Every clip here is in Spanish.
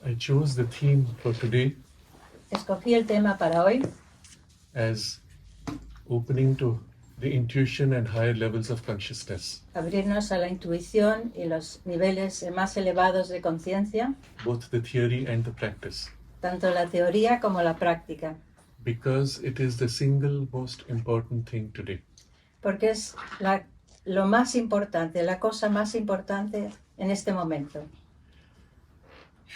I chose the theme for today Escogí el tema para hoy as opening to the intuition and higher levels of consciousness, abrirnos a la intuición y los niveles más elevados de conciencia, both the theory and the practice, tanto la teoría como la práctica, because it is the single most important thing today. porque es lo más importante, la cosa más importante en este momento.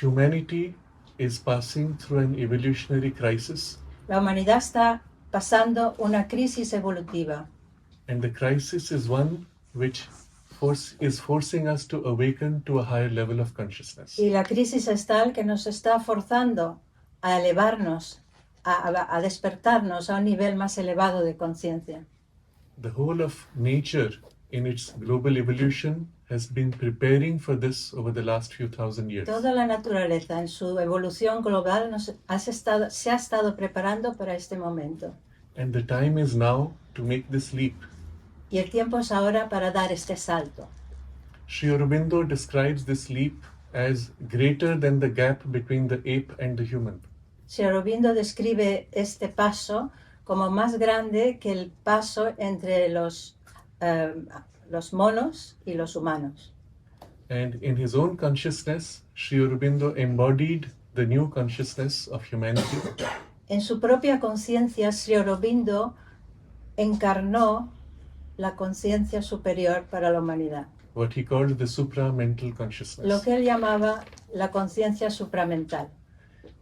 Humanity is passing through an evolutionary crisis, La humanidad está pasando una crisis evolutiva and the crisis is one which is forcing us to awaken to a higher level of consciousness. y la crisis es tal que nos está forzando a elevarnos, a despertarnos a un nivel más elevado de conciencia. The whole of nature in its global evolution has been preparing for this over the last few thousand years. Toda la naturaleza en su evolución global se ha estado preparando para este momento. And the time is now to make this leap. Y el tiempo es ahora para dar este salto. Sri Aurobindo describes this leap as greater than the gap between the ape and the human. Sri Aurobindo describe este paso como más grande que el paso entre los monos y los humanos. And in his own consciousness, Sri Aurobindo embodied the new consciousness of humanity. En su propia conciencia, Sri Aurobindo encarnó la conciencia superior para la humanidad, What he called the supramental consciousness. lo que él llamaba la conciencia supramental.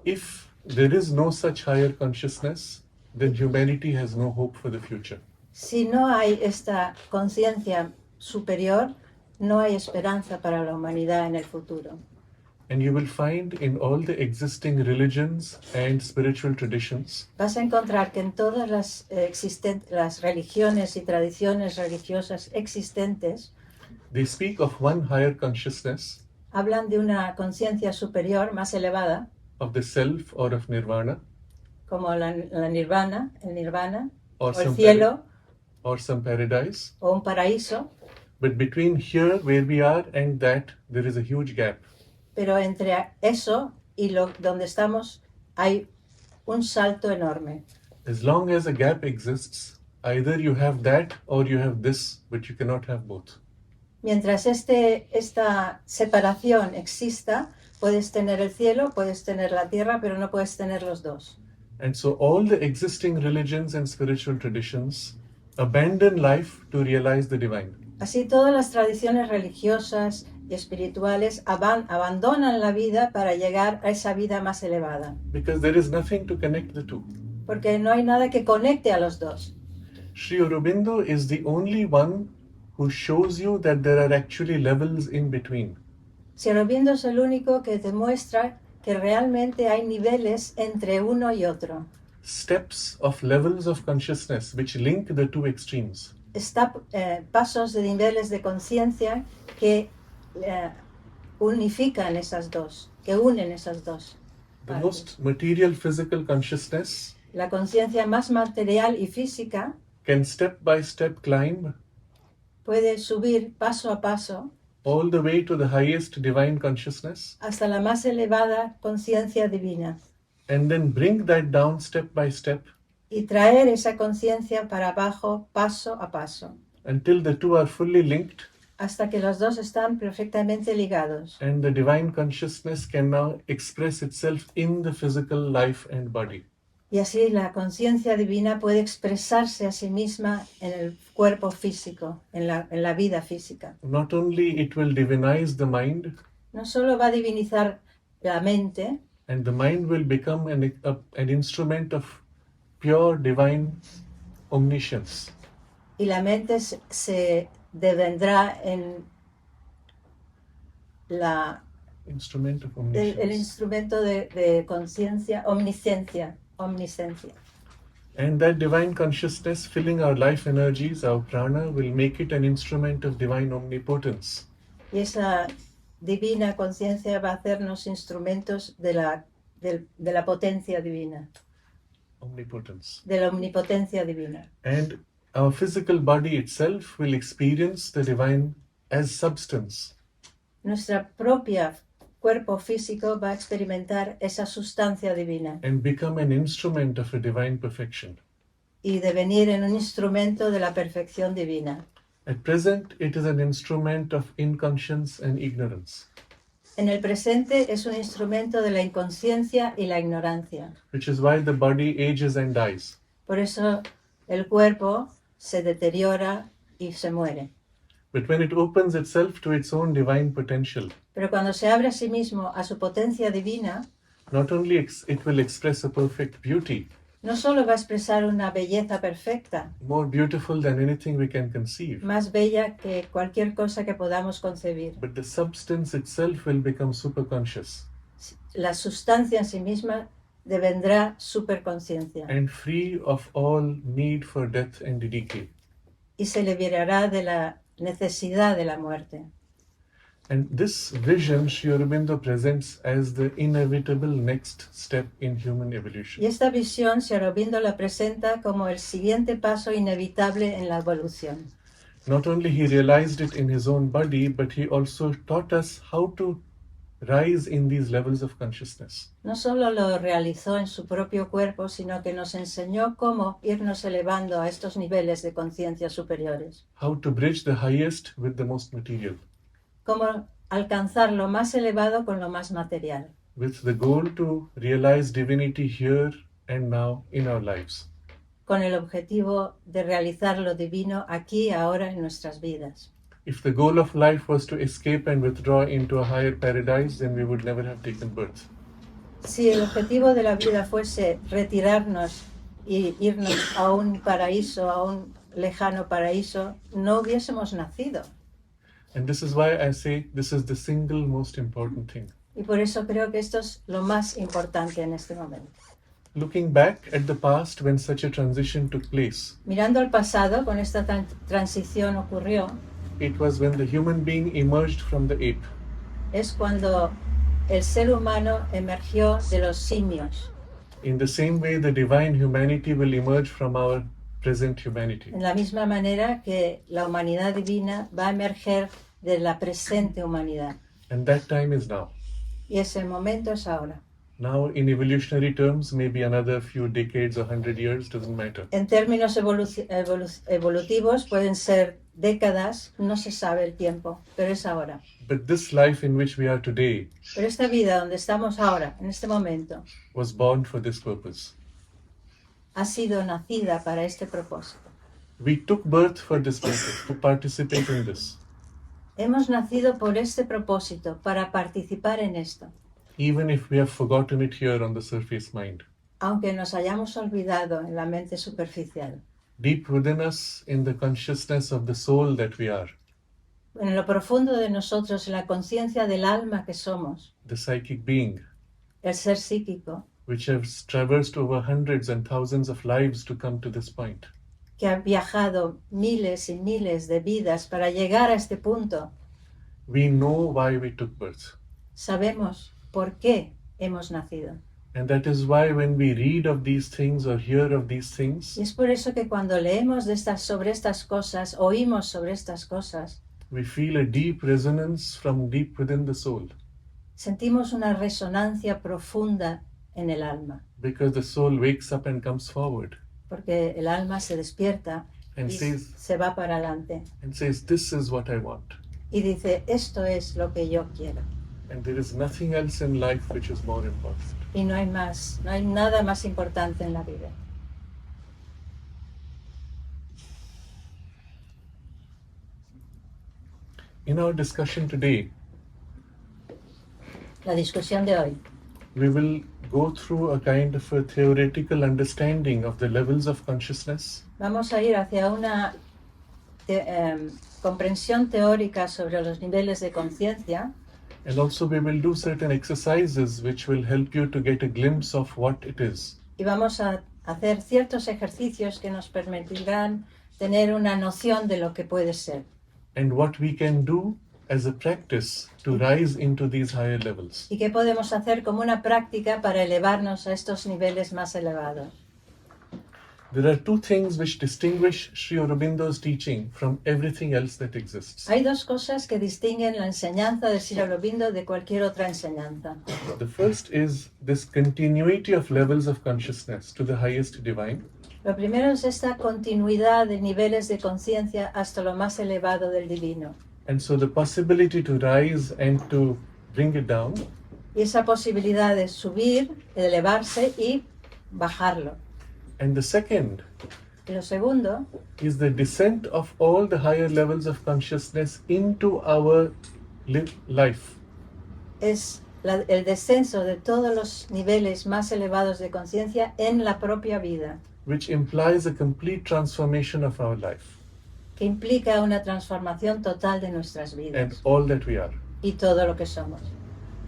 If there is no such higher consciousness, then humanity has no hope for the future. Si no hay esta conciencia superior, no hay esperanza para la humanidad en el futuro. And you will find in all the existing religions and spiritual traditions, Vas a encontrar que en todas las religiones y tradiciones religiosas existentes they speak of one higher consciousness, hablan de una conciencia superior más elevada, of the self or of nirvana, como el nirvana or o el some cielo or some paradise. o un paraíso, But between here, where we are, and that, there is a huge gap. pero entre eso y donde estamos hay un salto enorme. As long as a gap exists, either you have that or you have this, but you cannot have both. Mientras esta separación exista, puedes tener el cielo, puedes tener la tierra, pero no puedes tener los dos. And so all the existing religions and spiritual traditions abandon life to realize the divine. Así todas las tradiciones religiosas y espirituales abandonan la vida para llegar a esa vida más elevada, Because there is nothing to connect the two. porque no hay nada que conecte a los dos. Sri Aurobindo is the only one who shows you that there are actually levels in between. Sri Aurobindo es el único que te muestra que realmente hay niveles entre uno y otro. Steps of levels of consciousness which link the two extremes. Pasos de niveles de conciencia que unifican esas dos, que unen esas dos. The most material physical consciousness La conciencia más material y física can step by step climb puede subir paso a paso all the way to the highest divine consciousness hasta la más elevada conciencia divina and then bring that down step by step y traer esa conciencia para abajo paso a paso until the two are fully linked hasta que los dos están perfectamente ligados and the divine consciousness can now express itself in the physical life and body. y así la conciencia divina puede expresarse a sí misma en el cuerpo físico, en la vida física. Not only it will divinize the mind, No solo va a divinizar la mente, and the mind will become an instrument of pure divine omniscience. y la mente se devendrá en la Instrument of el omniscience. instrumento de conciencia, omnisciencia. And that divine consciousness filling our life energies, our prana, will make it an instrument of divine omnipotence. Y esa divina conciencia va a hacernos instrumentos de la potencia divina, Omnipotence. de la omnipotencia divina. And our physical body itself will experience the divine as substance. Nuestra propia cuerpo físico va a experimentar esa sustancia divina And become an instrument of a divine perfection. y devenir en un instrumento de la perfección divina. At present, it is an instrument of inconscience and ignorance, En el presente es un instrumento de la inconsciencia y la ignorancia. which is why the body ages and dies. Por eso el cuerpo se deteriora y se muere. But when it opens itself to its own divine potential, Pero cuando se abre a sí mismo a su potencia divina, not only it will express a perfect beauty, no solo va a expresar una belleza perfecta, more beautiful than anything we can conceive, más bella que cualquier cosa que podamos concebir. but the substance itself will become superconscious La sustancia en sí misma devendrá superconciencia and free of all need for death and decay. y se liberará de la necesidad de la muerte. And this vision Sri Aurobindo presents as the inevitable next step in human Y evolution. esta visión Sri Aurobindo la presenta como el siguiente paso inevitable en la evolución. Not only he realized it in his own body, but he also taught us how to rise in these levels of consciousness. No solo lo realizó en su propio cuerpo, sino que nos enseñó cómo irnos elevando a estos niveles de conciencia superiores. How to bridge the highest with the most material, Cómo alcanzar lo más elevado con lo más material, with the goal to realize divinity here and now in our lives. con el objetivo de realizar lo divino aquí y ahora en nuestras vidas. If the goal of life was to escape and withdraw into a higher paradise, then we would never have taken birth. Si el objetivo de la vida fuese retirarnos y irnos a un paraíso, a un lejano paraíso, no hubiésemos nacido. And this is why I say this is the single most important thing. Y por eso creo que esto es lo más importante en este momento. Looking back at the past when such a transition took place, Mirando al pasado, con esta transición ocurrió, it was when the human being emerged from the ape. es cuando el ser humano emergió de los simios. In the same way, the divine humanity will emerge from our present humanity. En la misma manera que la humanidad divina va a emerger de la presente humanidad. And that time is now. Y ese momento es ahora. Now, in evolutionary terms, maybe another few decades or 100 years, doesn't matter. En términos evolutivos pueden ser décadas, no se sabe el tiempo, pero es ahora. But this life in which we are today Pero esta vida donde estamos ahora, en este momento, was born for this purpose. ha sido nacida para este propósito. We took birth for this purpose, to participate in this. Hemos nacido por este propósito, para participar en esto, Even if we have forgotten it here on the surface mind. aunque nos hayamos olvidado en la mente superficial. Deep within us, in the consciousness of the soul that we are, En lo profundo de nosotros, en la conciencia del alma que somos, the psychic being, el ser psíquico, which has traversed over hundreds and thousands of lives to come to this point. que ha viajado miles y miles de vidas para llegar a este punto, We know why we took birth. sabemos por qué hemos nacido. And that is why when we read of these things or hear of these things, Y es por eso que cuando leemos sobre estas cosas, oímos sobre estas cosas, we feel a deep resonance from deep within the soul, sentimos una resonancia profunda en el alma, because the soul wakes up and comes forward porque el alma se despierta and y says, se va para adelante this is what I want. y dice, esto es lo que yo quiero. And there is nothing else in life which is more important. Y no hay más, no hay nada más importante en la vida. In our discussion today, La discusión de hoy, we will go through a kind of a theoretical understanding of the levels of consciousness vamos a ir hacia una comprensión teórica sobre los niveles de conciencia And also we will do certain exercises which will help you to get a glimpse of what it is. Y vamos a hacer ciertos ejercicios que nos permitirán tener una noción de lo que puede ser. And what we can do as a practice to rise into these higher levels. Y qué podemos hacer como una práctica para elevarnos a estos niveles más elevados. There are two things which distinguish Sri Aurobindo's teaching from everything else that exists. Hay dos cosas que distinguen la enseñanza de Sri Aurobindo de cualquier otra enseñanza. The first is this continuity of levels of consciousness to the highest divine. Lo primero es esta continuidad de niveles de conciencia hasta lo más elevado del divino. And so the possibility to rise and to bring it down. Y esa posibilidad de subir, de elevarse y bajarlo. And the second Y lo segundo is the descent of all the higher levels of consciousness into our life. es el descenso de todos los niveles más elevados de conciencia en la propia vida, Which implies a complete transformation of our life que implica una transformación total de nuestras and vidas all that we are. y todo lo que somos.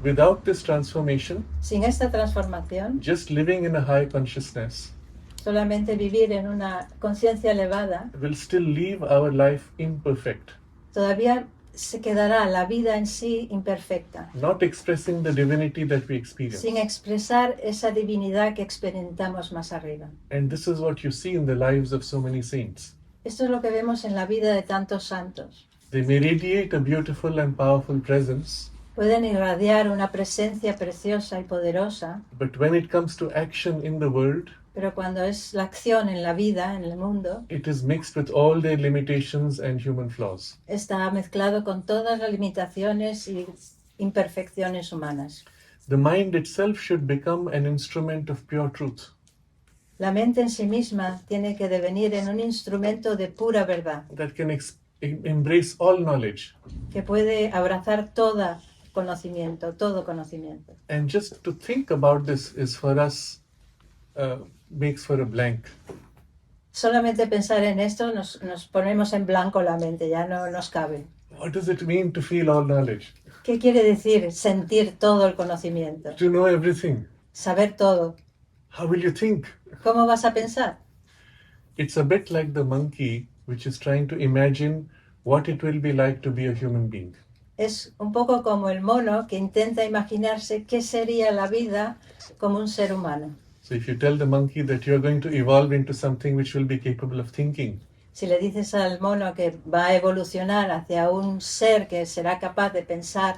Without this transformation, Sin esta transformación, just living in a high consciousness solamente vivir en una conciencia elevada, will still leave our life imperfect, todavía se quedará la vida en sí imperfecta, not expressing the divinity that we experience. sin expresar esa divinidad que experimentamos más arriba. And this is what you see in the lives of so many saints. Esto es lo que vemos en la vida de tantos santos. They may radiate a beautiful and powerful presence, Pueden irradiar una presencia preciosa y poderosa, but when it comes to action in the world, pero cuando es la acción en la vida, en el mundo, it is mixed with all their limitations and human flaws. está mezclado con todas las limitaciones y imperfecciones humanas. The mind itself should become an instrument of pure truth. La mente en sí misma tiene que devenir en un instrumento de pura verdad, That can embrace all knowledge. que puede abrazar todo conocimiento. And just to think about this is for us, makes for a blank. Solamente pensar en esto nos ponemos en blanco la mente, ya no nos cabe. What does it mean to feel all knowledge? ¿Qué quiere decir sentir todo el conocimiento? To know everything. Saber todo. How will you think? ¿Cómo vas a pensar? It's a bit like the monkey which is trying to imagine what it will be like to be a human being. Es un poco como el mono que intenta imaginarse qué sería la vida como un ser humano. So if you tell the monkey that you're going to evolve into something which will be capable of thinking, Si le dices al mono que va a evolucionar hacia un ser que será capaz de pensar,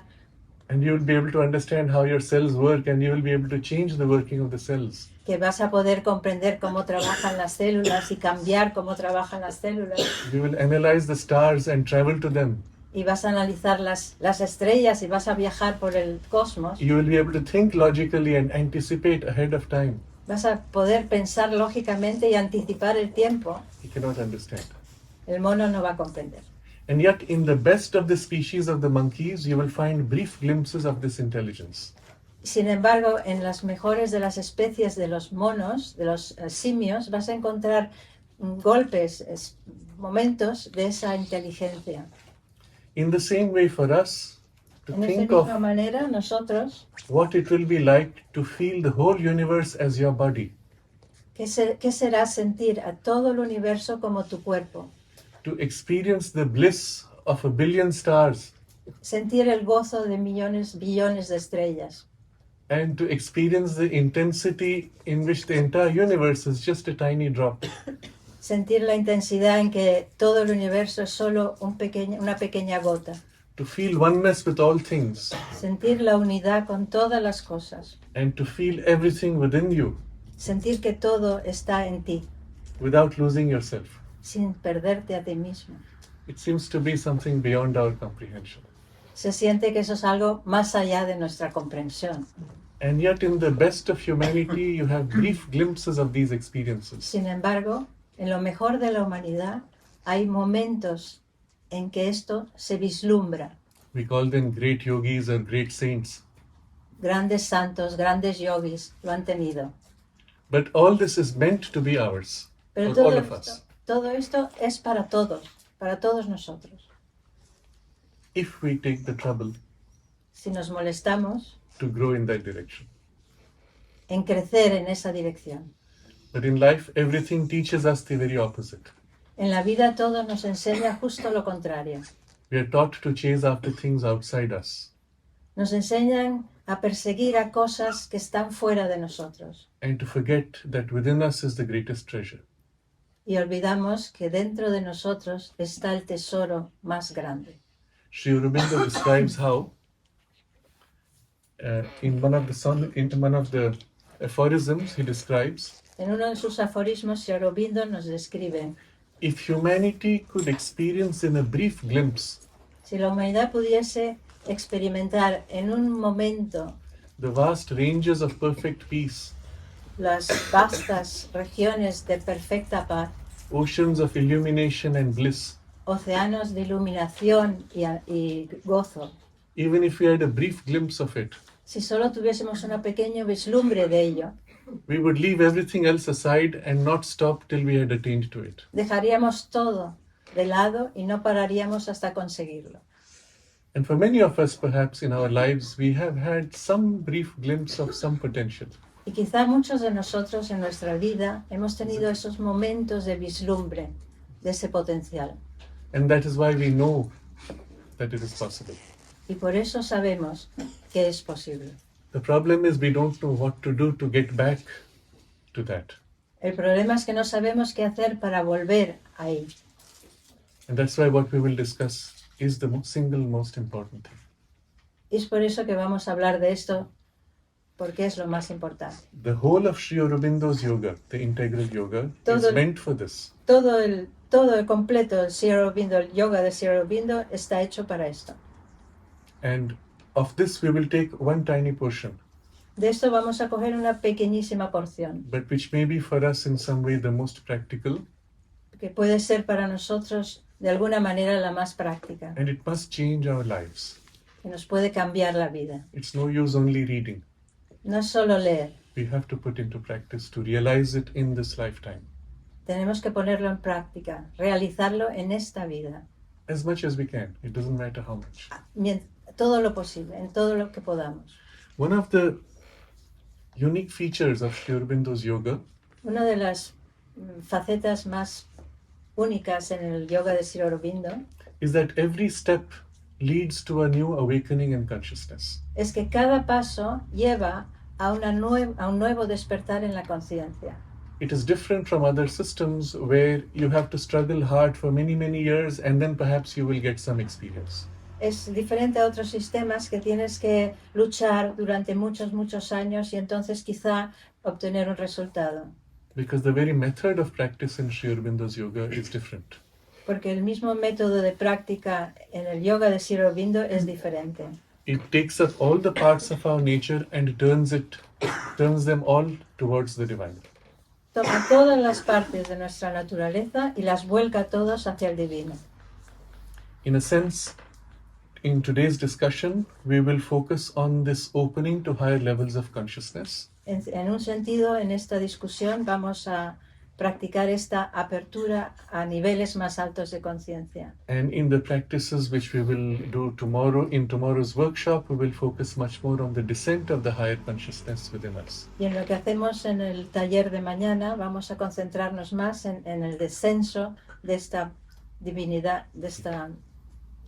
and you will be able to understand how your cells work, and you will be able to change the working of the cells, que vas a poder comprender cómo trabajan las células y cambiar cómo trabajan las células, you will analyze the stars and travel to them. y vas a analizar las estrellas y vas a viajar por el cosmos, You will be able to think logically and anticipate ahead of time. vas a poder pensar lógicamente y anticipar el tiempo. You cannot understand. El mono no va a comprender. And yet, in the best of the species of the monkeys, you will find brief glimpses of this intelligence. Sin embargo, en las mejores de las especies de los monos, de los simios, vas a encontrar golpes, momentos de esa inteligencia. In the same way, for us, to En esta think misma of manera, nosotros, what it will be like to feel the whole universe as your body, ¿qué será sentir a todo el universo como tu cuerpo? to experience the bliss of a billion stars, Sentir el gozo de millones, billones de estrellas. and to experience the intensity in which the entire universe is just a tiny drop. Sentir la intensidad en que todo el universo es solo una pequeña gota. To feel oneness with all things, Sentir la unidad con todas las cosas. and to feel everything within you Sentir que todo está en ti, without losing yourself. sin perderte a ti mismo. It seems to be something beyond our comprehension. Se siente que eso es algo más allá de nuestra comprensión. And yet, in the best of humanity, you have brief glimpses of these experiences. Sin embargo, en lo mejor de la humanidad hay momentos en que esto se vislumbra. We call them great yogis or great saints. Grandes santos, grandes yogis lo han tenido. But all this is meant to be ours, Pero for all of us, todo esto es para todos nosotros. if we take the trouble si nos molestamos to grow in that direction. en crecer en esa dirección. But in life, everything teaches us the very opposite. En la vida todo nos enseña justo lo contrario. We are taught to chase after things outside us Nos enseñan a perseguir a cosas que están fuera de nosotros and to forget that within us is the greatest treasure. y olvidamos que dentro de nosotros está el tesoro más grande. Sri Aurobindo describes how in one of the aphorisms he describes, En uno de sus aforismos, Sri Aurobindo nos describe: if humanity could experience in a brief glimpse si la humanidad pudiese experimentar en un momento the vast ranges of perfect peace, las vastas regiones de perfecta paz, oceans of illumination and bliss, océanos de iluminación y gozo, even if we had a brief glimpse of it, si solo tuviésemos una pequeña vislumbre de ello, we would leave everything else aside and not stop till we had attained to it. dejaríamos todo de lado y no pararíamos hasta conseguirlo. And for many of us, perhaps in our lives, we have had some brief glimpse of some potential. Y quizá muchos de nosotros en nuestra vida hemos tenido esos momentos de vislumbre de ese potencial. And that is why we know that it is possible. Y por eso sabemos que es posible. The problem is we don't know what to do to get back to that. El problema es que no sabemos qué hacer para volver ahí. And that's why what we will discuss is the single most important thing. Y es por eso que vamos a hablar de esto, porque es lo más importante. The whole of Sri Aurobindo's yoga, the integral yoga, Todo- is meant for this. Todo el completo, el Sri Aurobindo, el yoga de Sri Aurobindo está hecho para esto. And of this we will take one tiny portion, De esto vamos a coger una pequeñísima porción, but which may be for us in some way the most practical, que puede ser para nosotros de alguna manera la más práctica, and it must change our lives. que nos puede cambiar la vida. It's no use only reading. No es solo leer, We have to put into practice to realize it in this lifetime. tenemos que ponerlo en práctica, realizarlo en esta vida, As much as we can. It doesn't matter how much. todo lo posible, en todo lo que podamos. One of the unique features of Sri Aurobindo's yoga Una de las facetas más únicas en el yoga de Sri Aurobindo is that every step leads to a new awakening in consciousness. es que cada paso lleva a un nuevo despertar en la conciencia. It is different from other systems where you have to struggle hard for many, many years and then perhaps you will get some experience. Es diferente a otros sistemas que tienes que luchar durante muchos, muchos años y entonces quizá obtener un resultado. Because the very method of practice in Sri Aurobindo's yoga is different. Porque el mismo método de práctica en el yoga de Sri Aurobindo es diferente. It takes up all the parts of our nature and turns them all towards the divine. Toma todas las partes de nuestra naturaleza y las vuelca todos hacia el divino. In a sense, in today's discussion, we will focus on this opening to higher levels of consciousness. En un sentido, en esta discusión vamos a practicar esta apertura a niveles más altos de conciencia. And in the practices which we will do tomorrow, in tomorrow's workshop, we will focus much more on the descent of the higher consciousness within us. Y en lo que hacemos en el taller de mañana vamos a concentrarnos más en el descenso de esta divinidad, de esta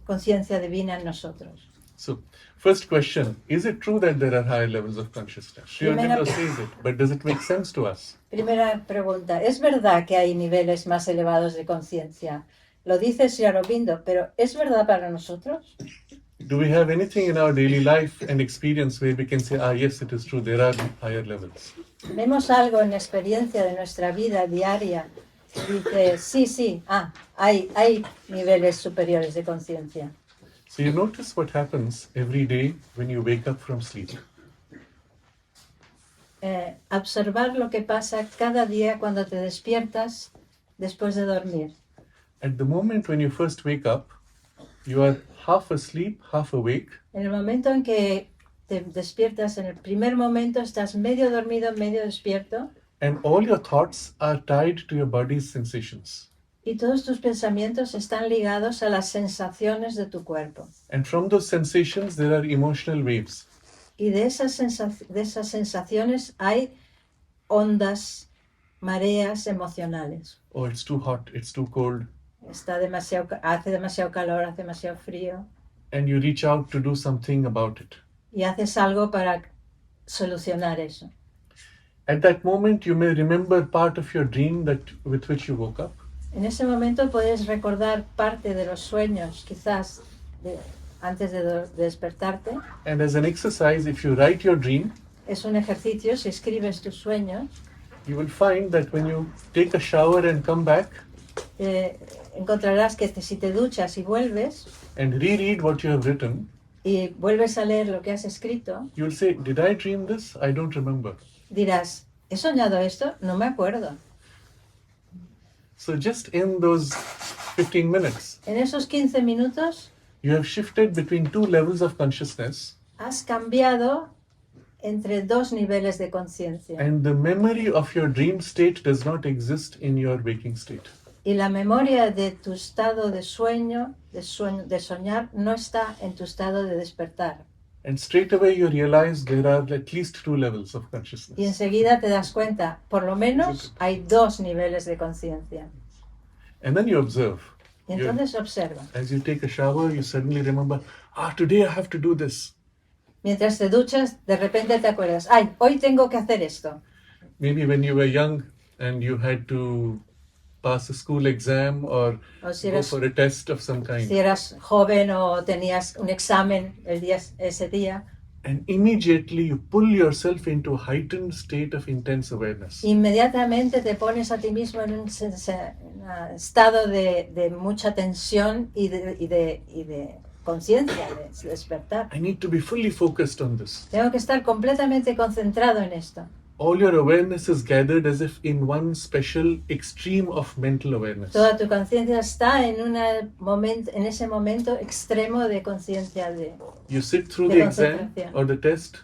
conciencia divina en nosotros. So, first question, is it true that there are higher levels of consciousness? Sri Aurobindo says it, but does it make sense to us? Primera pregunta, ¿es verdad que hay niveles más elevados de conciencia? Lo dice Sri Aurobindo, pero ¿es verdad para nosotros? Do we have anything in our daily life and experience where we can say, yes, it is true, there are higher levels? Vemos algo en la experiencia de nuestra vida diaria que dice, sí, hay niveles superiores de conciencia. So you notice what happens every day when you wake up from sleep. Observar lo que pasa cada día cuando te despiertas después de dormir. At the moment when you first wake up, you are half asleep, half awake, En el momento en que te despiertas, en el primer momento estás medio dormido, medio despierto, and all your thoughts are tied to your body's sensations. Y todos tus pensamientos están ligados a las sensaciones de tu cuerpo. And from those sensations, there are emotional waves. Y de esas sensaciones hay ondas, mareas emocionales. Oh, it's too hot, it's too cold. Hace demasiado calor, hace demasiado frío. And you reach out to do something about it. Y haces algo para solucionar eso. At that moment, you may remember part of your dream with which you woke up. En ese momento puedes recordar parte de los sueños, quizás antes de despertarte. And as an exercise, if you write your dream, Es un ejercicio, si escribes tus sueños, you will find that when you take a shower and come back encontrarás que si te duchas y vuelves, and reread what you have written, y vuelves a leer lo que has escrito, you will say, did I dream this? I don't remember. dirás, ¿he soñado esto? No me acuerdo. So just in those 15 minutes, En esos 15 minutos you have shifted between two levels of consciousness, has cambiado entre dos niveles de conciencia. and the memory of your dream state does not exist in your waking state. Y la memoria de tu estado de soñar, no está en tu estado de despertar. And straight away you realize there are at least two levels of Y consciousness. enseguida te das cuenta, por lo menos hay dos niveles de conciencia. And then you observe. Y entonces observa. As you take a shower, you suddenly remember, today I have to do this. Mientras te duchas, de repente te acuerdas, ay, hoy tengo que hacer esto. Maybe when you were young and you had to pass a school exam or O si go eras, for a test of some kind. si eras joven o tenías un examen ese día, And immediately you pull yourself into a heightened state of intense awareness. inmediatamente te pones a ti mismo en un estado de mucha tensión y de conciencia, de despertar. I need to be fully focused on this. Tengo que estar completamente concentrado en esto. All your awareness is gathered as if in one special extreme of mental awareness. Toda tu conciencia está en ese momento extremo de conciencia. You sit through de the exam concentración. or the test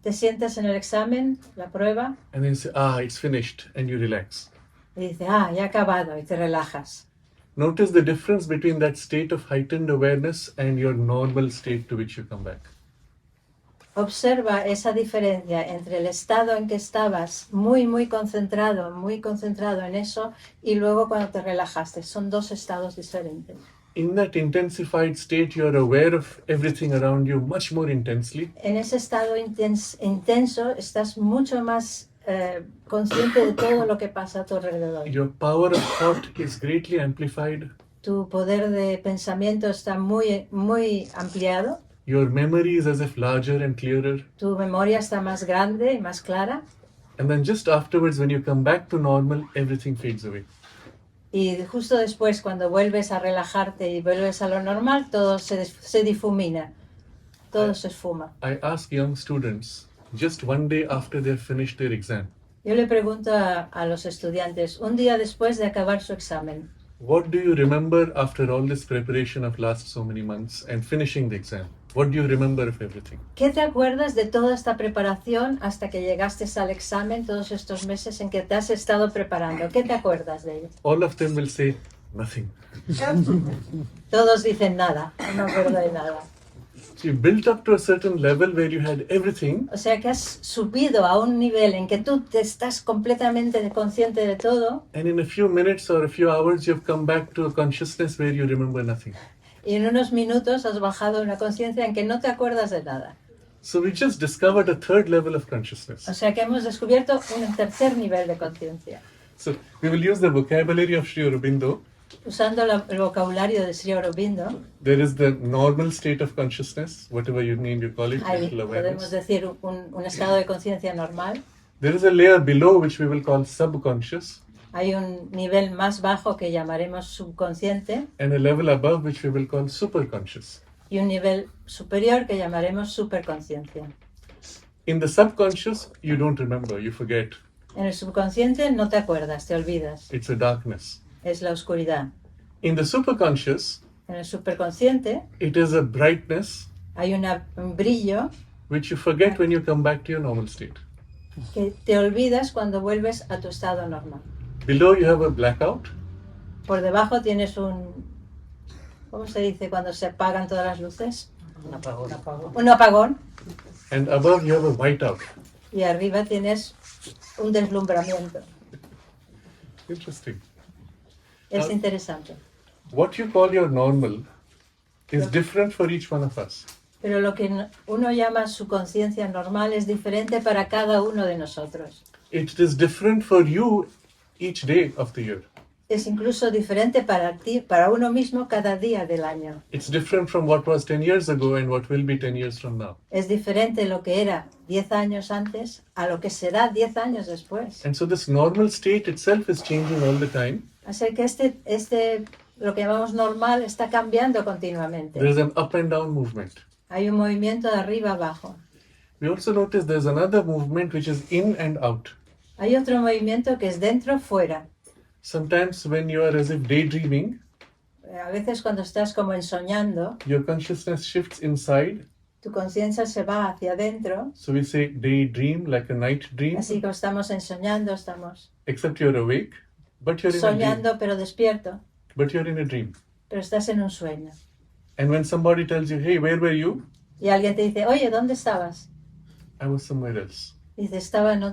Te sientas en el examen, la prueba, and then say, it's finished, and you relax. y dices, ya he acabado, y te relajas. Notice the difference between that state of heightened awareness and your normal state to which you come back. Observa esa diferencia entre el estado en que estabas muy concentrado en eso, y luego cuando te relajaste. Son dos estados diferentes. In that intensified state, you are aware of everything around you much more intensely. En ese estado intenso estás mucho más consciente de todo lo que pasa a tu alrededor. Your power of thought is greatly amplified. Tu poder de pensamiento está muy ampliado. Your memory is as if larger and clearer. Tu memoria está más grande y más clara. And then just afterwards, when you come back to normal, everything fades away. Y justo después, cuando vuelves a relajarte y vuelves a lo normal, todo se difumina. Todo se esfuma. I ask young students, just one day after they've finished their exam, Yo le pregunto a los estudiantes, un día después de acabar su examen, what do you remember after all this preparation of last so many months and finishing the exam? What do you remember of everything? ¿qué te acuerdas de toda esta preparación hasta que llegaste al examen, todos estos meses en que te has estado preparando? ¿Qué te acuerdas de ello? All of them will say, nothing. Todos dicen nada, no me acuerdo de nada. So you built up to a certain level where you had everything, O sea que has subido a un nivel en que tú te estás completamente consciente de todo, and in a few minutes or a few hours, you've come back to a consciousness where you remember nothing. y en unos minutos has bajado a una conciencia en que no te acuerdas de nada. So we just discovered a third level of consciousness. O sea que hemos descubierto un tercer nivel de conciencia. So we will use the vocabulary of Sri Aurobindo. Usando el vocabulario de Sri Aurobindo, There is the normal state of consciousness, whatever you name, you call it, ahí mental podemos awareness. decir un estado de conciencia normal. There is a layer below which we will call subconscious, Hay un nivel más bajo que llamaremos subconsciente and a level above which we will call superconscious. y un nivel superior que llamaremos superconsciencia. In the subconscious, you don't remember, you forget. En el subconsciente no te acuerdas, te olvidas. It's a darkness. Es la oscuridad. In the superconscious, En el superconsciente it is a brightness hay un brillo which you forget when you come back to your normal state. que te olvidas cuando vuelves a tu estado normal. Below, you have a blackout, Por debajo tienes ¿cómo se dice cuando se apagan todas las luces? Un apagón. Un apagón. And above you have a whiteout. Y arriba tienes un deslumbramiento. Interesting. Es Ah. interesante. What you call your normal is different for each one of us. Pero lo que uno llama su conciencia normal es diferente para cada uno de nosotros. It is different for you each day of the year. Es incluso diferente para ti, para uno mismo cada día del año. It's different from what was 10 years ago and what will be 10 years from now. Es diferente lo que era 10 años antes a lo que será 10 años después. And so this normal state itself is changing all the time. Así que lo que llamamos normal está cambiando continuamente. There's an up and down movement. Hay un movimiento de arriba abajo. We also notice there's another movement which is in and out. Hay otro movimiento que es dentro fuera. Sometimes when you are as if daydreaming, A veces cuando estás como ensoñando, your consciousness shifts inside. tu conciencia se va hacia adentro. So we say daydream, like a night dream, Así que estamos ensoñando, estamos except you're awake, but you're in a dream. soñando pero despierto, But you're in a dream. pero estás en un sueño. And when somebody tells you, hey, where were you? Y alguien te dice, oye, ¿dónde estabas? I was somewhere else, Y dice, estaba en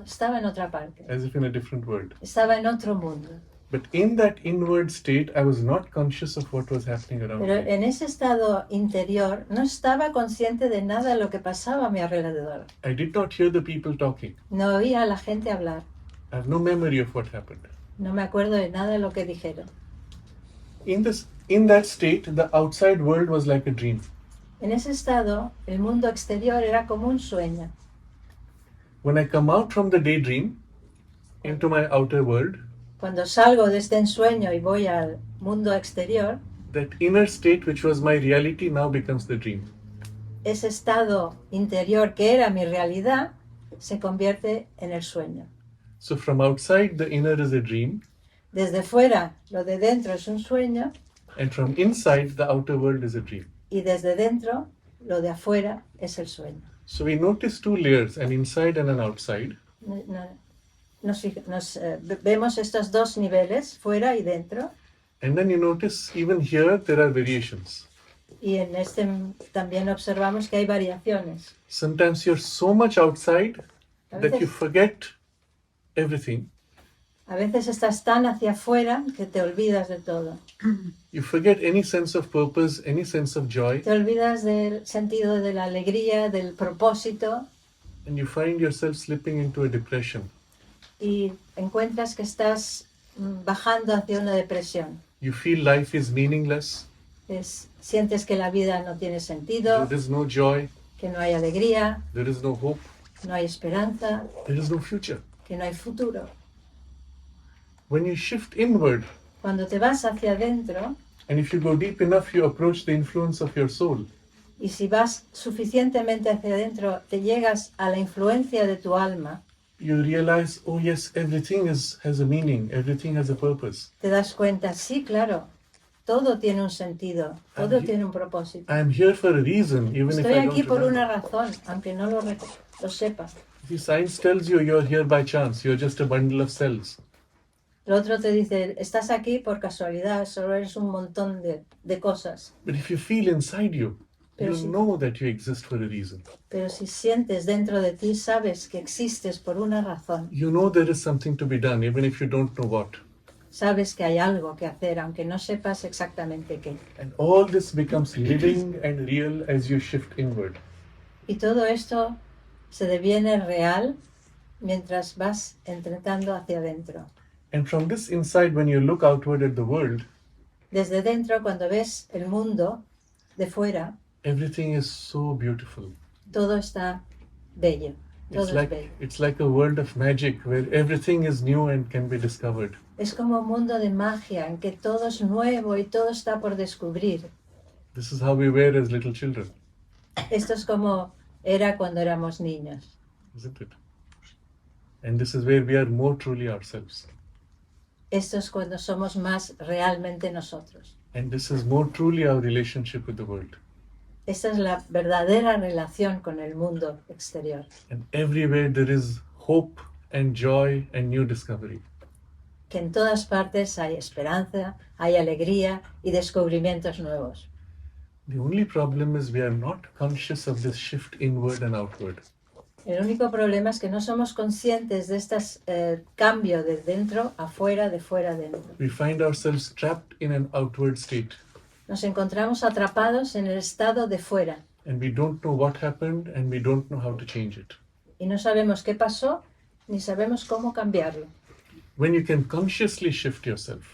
otra parte, as if in a different world. estaba en otro mundo. But in that inward state, I was not conscious of what was happening around Pero me. en ese estado interior no estaba consciente de nada de lo que pasaba a mi alrededor. I did not hear the people talking. No oía a la gente hablar. I have no memory of what happened. No me acuerdo de nada de lo que dijeron. In that state, the outside world was like a dream. En ese estado, el mundo exterior era como un sueño. When I come out from the daydream into my outer world, Cuando salgo de este ensueño y voy al mundo exterior, that inner state which was my reality now becomes the dream. ese estado interior que era mi realidad se convierte en el sueño. So from outside, the inner is a dream, Desde fuera, lo de dentro es un sueño, and from inside, the outer world is a dream. y desde dentro, lo de afuera es el sueño. So we notice two layers, an inside and an outside. Vemos estos dos niveles, fuera y dentro, And then you notice even here there are variations. y en este también observamos que hay variaciones. Sometimes you're so much outside A that you veces, forget everything. a veces estás tan hacia afuera que te olvidas de todo. You forget any sense of purpose, any sense of joy, Te olvidas del sentido de la alegría, del propósito, and you find yourself slipping into a depression. y encuentras que estás bajando hacia una depresión. You feel life is meaningless, Sientes que la vida no tiene sentido, there is no joy, que no hay alegría, there is no hope, no hay esperanza, there is no future. que no hay futuro. When you shift inward, Cuando te vas hacia adentro, and if you go deep enough, you approach the influence of your soul. y si vas suficientemente hacia adentro, te llegas a la influencia de tu alma, You realize, oh yes, everything has a meaning, everything has a purpose. te das cuenta, sí, claro, todo tiene un sentido, todo tiene un propósito. I am here for a reason, even if Estoy I aquí don't por una remember. razón, aunque no lo sepas. If science tells you you're here by chance, you're just a bundle of cells. El otro te dice, estás aquí por casualidad, solo eres un montón de cosas. But if you feel inside you, Pero you si- know that you exist for a reason. Pero si sientes dentro de ti, sabes que existes por una razón. You know there is something to be done, even if you don't know what. Sabes que hay algo que hacer, aunque no sepas exactamente qué. And all this becomes living and real as you shift inward. Y todo esto se deviene real mientras vas entrando hacia adentro. And from this inside, when you look outward at the world, Desde dentro, cuando ves el mundo de fuera, everything is so beautiful. todo está bello. Todo es bello. It's like a world of magic where everything is new and can be discovered. Es como un mundo de magia en que todo es nuevo y todo está por descubrir. This is how we were as little children, Esto es como era cuando éramos niños. isn't it? And this is where we are more truly ourselves. Esto es cuando somos más realmente nosotros. And this is more truly our relationship with the world. Esta es la verdadera relación con el mundo exterior. And everywhere there is hope and joy and new discovery. que en todas partes hay esperanza, hay alegría y descubrimientos nuevos. The only problem is we are not conscious of this shift inward and outward. El único problema es que no somos conscientes de este cambio de dentro a fuera, de fuera a dentro. We find ourselves trapped in an outward state, Nos encontramos atrapados en el estado de fuera and we don't know what happened and we don't know how to change it. y no sabemos qué pasó ni sabemos cómo cambiarlo. When you can consciously shift yourself,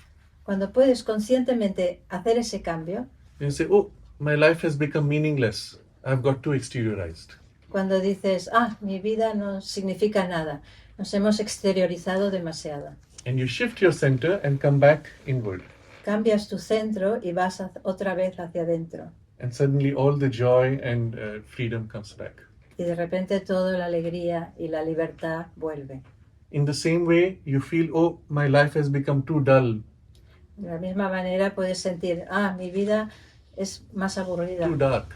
Cuando puedes conscientemente hacer ese cambio, you say, oh, my life has become meaningless. I've got too exteriorized. cuando dices, mi vida no significa nada, nos hemos exteriorizado demasiado. And you shift your center and come back inward. Cambias tu centro y vas otra vez hacia adentro. And suddenly all the joy and freedom comes back. Y de repente toda la alegría y la libertad vuelve. In the same way, you feel, oh, my life has become too dull, De la misma manera puedes sentir, mi vida es más aburrida, too dark.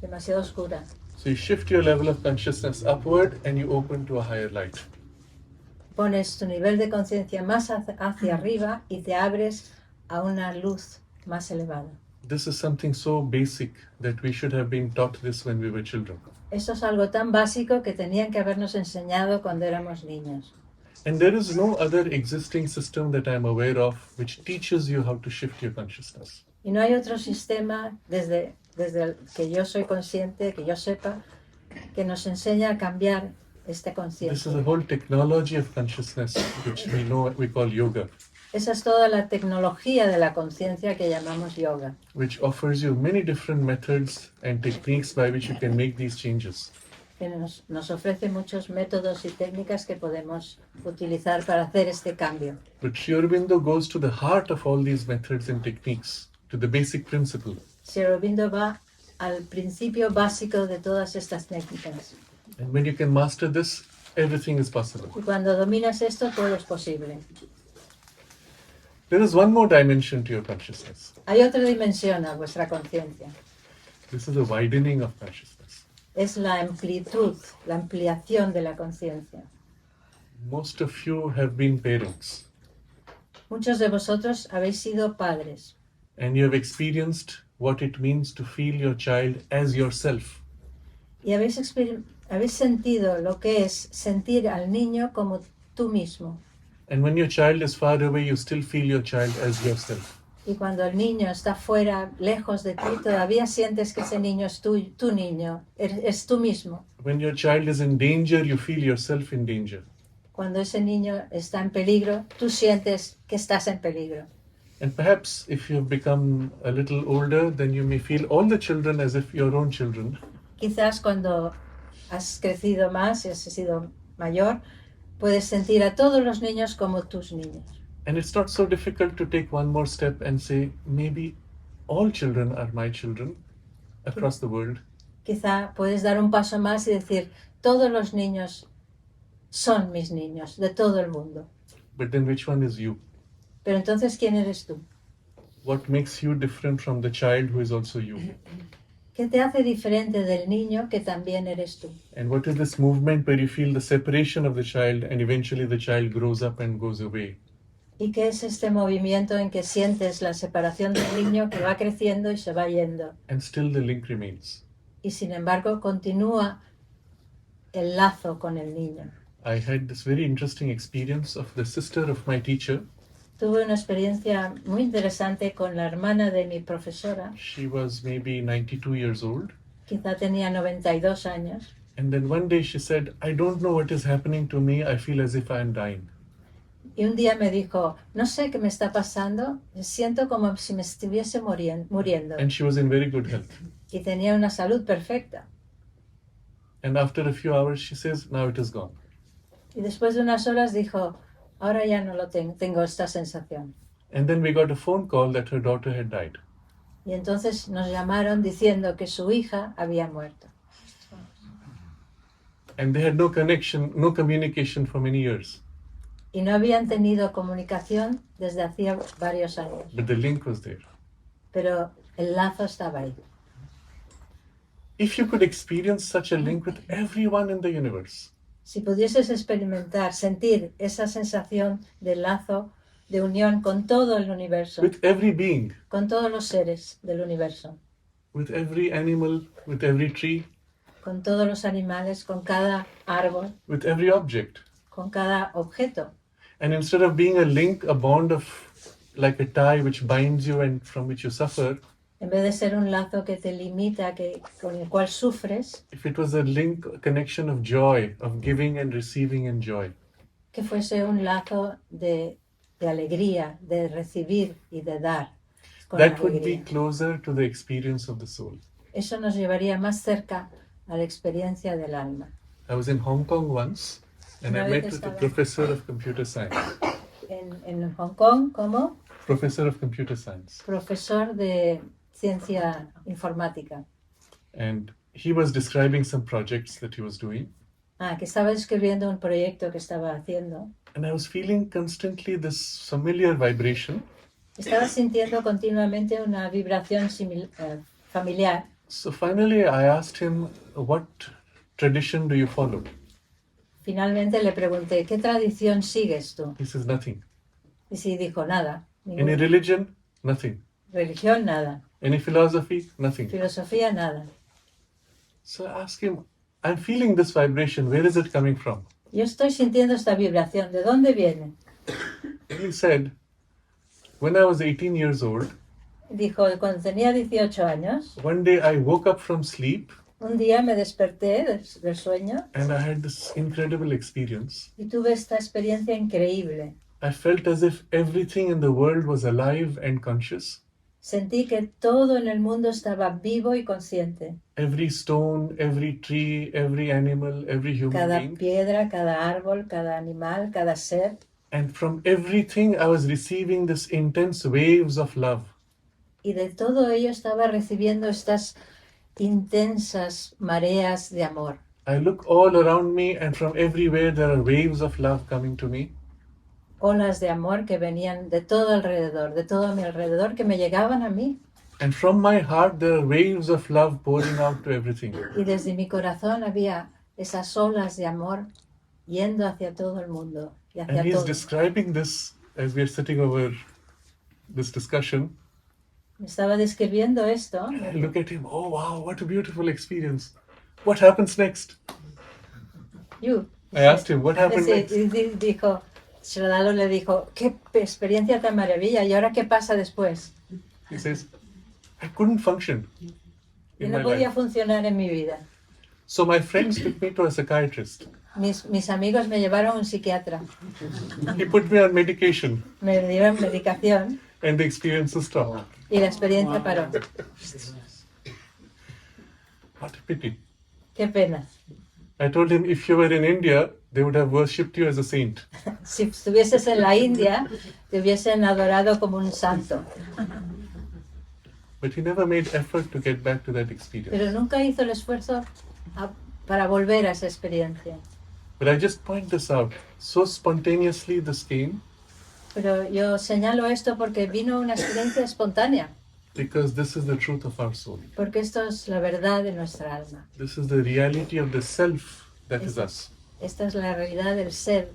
demasiado oscura. So you shift your level of consciousness upward and you open to a higher light. Pones tu nivel de conciencia más hacia arriba y te abres a una luz más elevada. This is something so basic that we should have been taught this when we were children. Esto es algo tan básico que tenían que habernos enseñado cuando éramos niños. And there is no other existing system that I'm aware of which teaches you how to shift your consciousness. Y no hay otro sistema desde el que yo soy consciente, que yo sepa, que nos enseña a cambiar esta This is conciencia. a whole technology of consciousness which we call yoga, Esa es toda la tecnología de la conciencia que llamamos yoga, which offers you many different methods and techniques by which you can make these changes. que nos ofrece muchos métodos y técnicas que podemos utilizar para hacer este cambio. But Sri Aurobindo goes to the heart of all these methods and techniques, to the basic principle. Sri Aurobindo va al principio básico de todas estas técnicas. And when you can master this, everything is possible. Y cuando dominas esto, todo es posible. There is one more dimension to your consciousness. Hay otra dimensión a vuestra conciencia. This is a widening of consciousness. Es la amplitud, la ampliación de la conciencia. Most of you have been parents, Muchos de vosotros habéis sido padres and you have experienced what it means to feel your child as yourself. y habéis sentido lo que es sentir al niño como tú mismo. And when your child is far away, you still feel your child as yourself. Y cuando el niño está fuera, lejos de ti, todavía sientes que ese niño es tu niño, es tú mismo. When your child is in danger, you feel yourself in danger. Cuando ese niño está en peligro, tú sientes que estás en peligro. And perhaps if you have become a little older, then you may feel all the children as if your own children. Quizás cuando has crecido más y has sido mayor, puedes sentir a todos los niños como tus niños. And it's not so difficult to take one more step and say, maybe all children are my children across the world. Quizá puedes dar un paso más y decir, todos los niños son mis niños, de todo el mundo. But then which one is you? Pero entonces, ¿quién eres tú? What makes you different from the child who is also you? ¿Qué te hace diferente del niño que también eres tú? And what is this movement where you feel the separation of the child and eventually the child grows up and goes away? ¿Y qué es este movimiento en que sientes la separación del niño que va creciendo y se va yendo? And still the link remains. Y sin embargo continúa el lazo con el niño. I had this very interesting experience of the sister of my teacher. Tuve una experiencia muy interesante con la hermana de mi profesora. She was maybe 92 years old. Quizá tenía 92 años. And then one day she said, I don't know what is happening to me. I feel as if I am dying. Y un día me dijo, no sé qué me está pasando, me siento como si me estuviese muriendo. And she was in very good health. Y tenía una salud perfecta. And after a few hours, she says, now it is gone. Y después de unas horas dijo, ahora ya no lo tengo esta sensación. And then we got a phone call that her daughter had died. Y entonces nos llamaron diciendo que su hija había muerto. And they had no connection, no communication for many years. Y no habían tenido comunicación desde hacía varios años. But the link was there. Pero el lazo estaba ahí. If you could experience such a link with everyone in the universe, Si pudieses experimentar, sentir esa sensación del lazo de unión con todo el universo, with every being, con todos los seres del universo, with every animal, with every tree, con todos los animales, con cada árbol, with every object. con cada objeto. And instead of being a link, a bond of like a tie which binds you and from which you suffer, En vez de ser un lazo que te limita, con el cual sufres, if it was a link, a connection of joy, of giving and receiving and joy, que fuese un lazo de alegría, de recibir y de dar con that would be alegría. closer to the experience of the soul. Eso nos llevaría más cerca a la experiencia del alma. I was in Hong Kong once and I Una met vez with a estaba- professor of computer science. En Hong Kong, como Professor of computer science. profesor de ciencia informática. And he was describing some projects that he was doing. Que estaba describiendo un proyecto que estaba haciendo. And I was feeling constantly this familiar vibration. Estaba sintiendo continuamente una vibración familiar. So finally I asked him, what tradition do you follow? Finalmente le pregunté, ¿qué tradición sigues tú? He says, nothing. Y sí, dijo, nada. Any Ninguna. religion? Nothing. Religión, nada. Any philosophy? Nothing. Filosofía, nada. So I asked him, I'm feeling this vibration. Where is it coming from? Yo estoy sintiendo esta vibración. ¿De dónde viene? He said, when I was 18 years old, Dijo, cuando tenía 18 años, one day I woke up from sleep un día me desperté del sueño and I had this incredible experience. y tuve esta experiencia increíble. I felt as if everything in the world was alive and conscious. Sentí que todo en el mundo estaba vivo y consciente. Every stone, every tree, every animal, every human Cada being. piedra, cada árbol, cada animal, cada ser. And from everything I was receiving this intense waves of love. Y de todo ello estaba recibiendo estas intensas mareas de amor. I look all around me and from everywhere there are waves of love coming to me. Olas de amor que venían de todo alrededor, de todo a mi alrededor, que me llegaban a mí. And from my heart there are waves of love pouring out to everything. Y desde mi corazón había esas olas de amor yendo hacia todo el mundo y hacia And he's todo. describing this as we're sitting over this discussion. Me estaba describiendo esto. I look at him, oh wow, what a beautiful experience. What happens next? You. I asked him, what happened Sí, next? dijo, Sraddhalu le dijo, qué experiencia tan maravilla, ¿y ahora qué pasa después? He says, I couldn't function Y in no my podía life. funcionar en mi vida. So my friends took me to a psychiatrist. Mis amigos me llevaron a un psiquiatra, He put me on medication me dieron medicación and the experience stopped. y la experiencia paró. What a pity. Qué pena. I told him if you were in India, they would have worshipped you as a saint. Si estuvieses en la India, te hubiesen adorado como un santo. But he never made effort to get back to that experience. Pero nunca hizo el esfuerzo para volver a esa experiencia. But I just point this out. So spontaneously this came Pero yo señalo esto porque vino una experiencia espontánea, because this is the truth of our soul. porque esto es la verdad de nuestra alma. This is the reality of the self that is us. Esta es la realidad del ser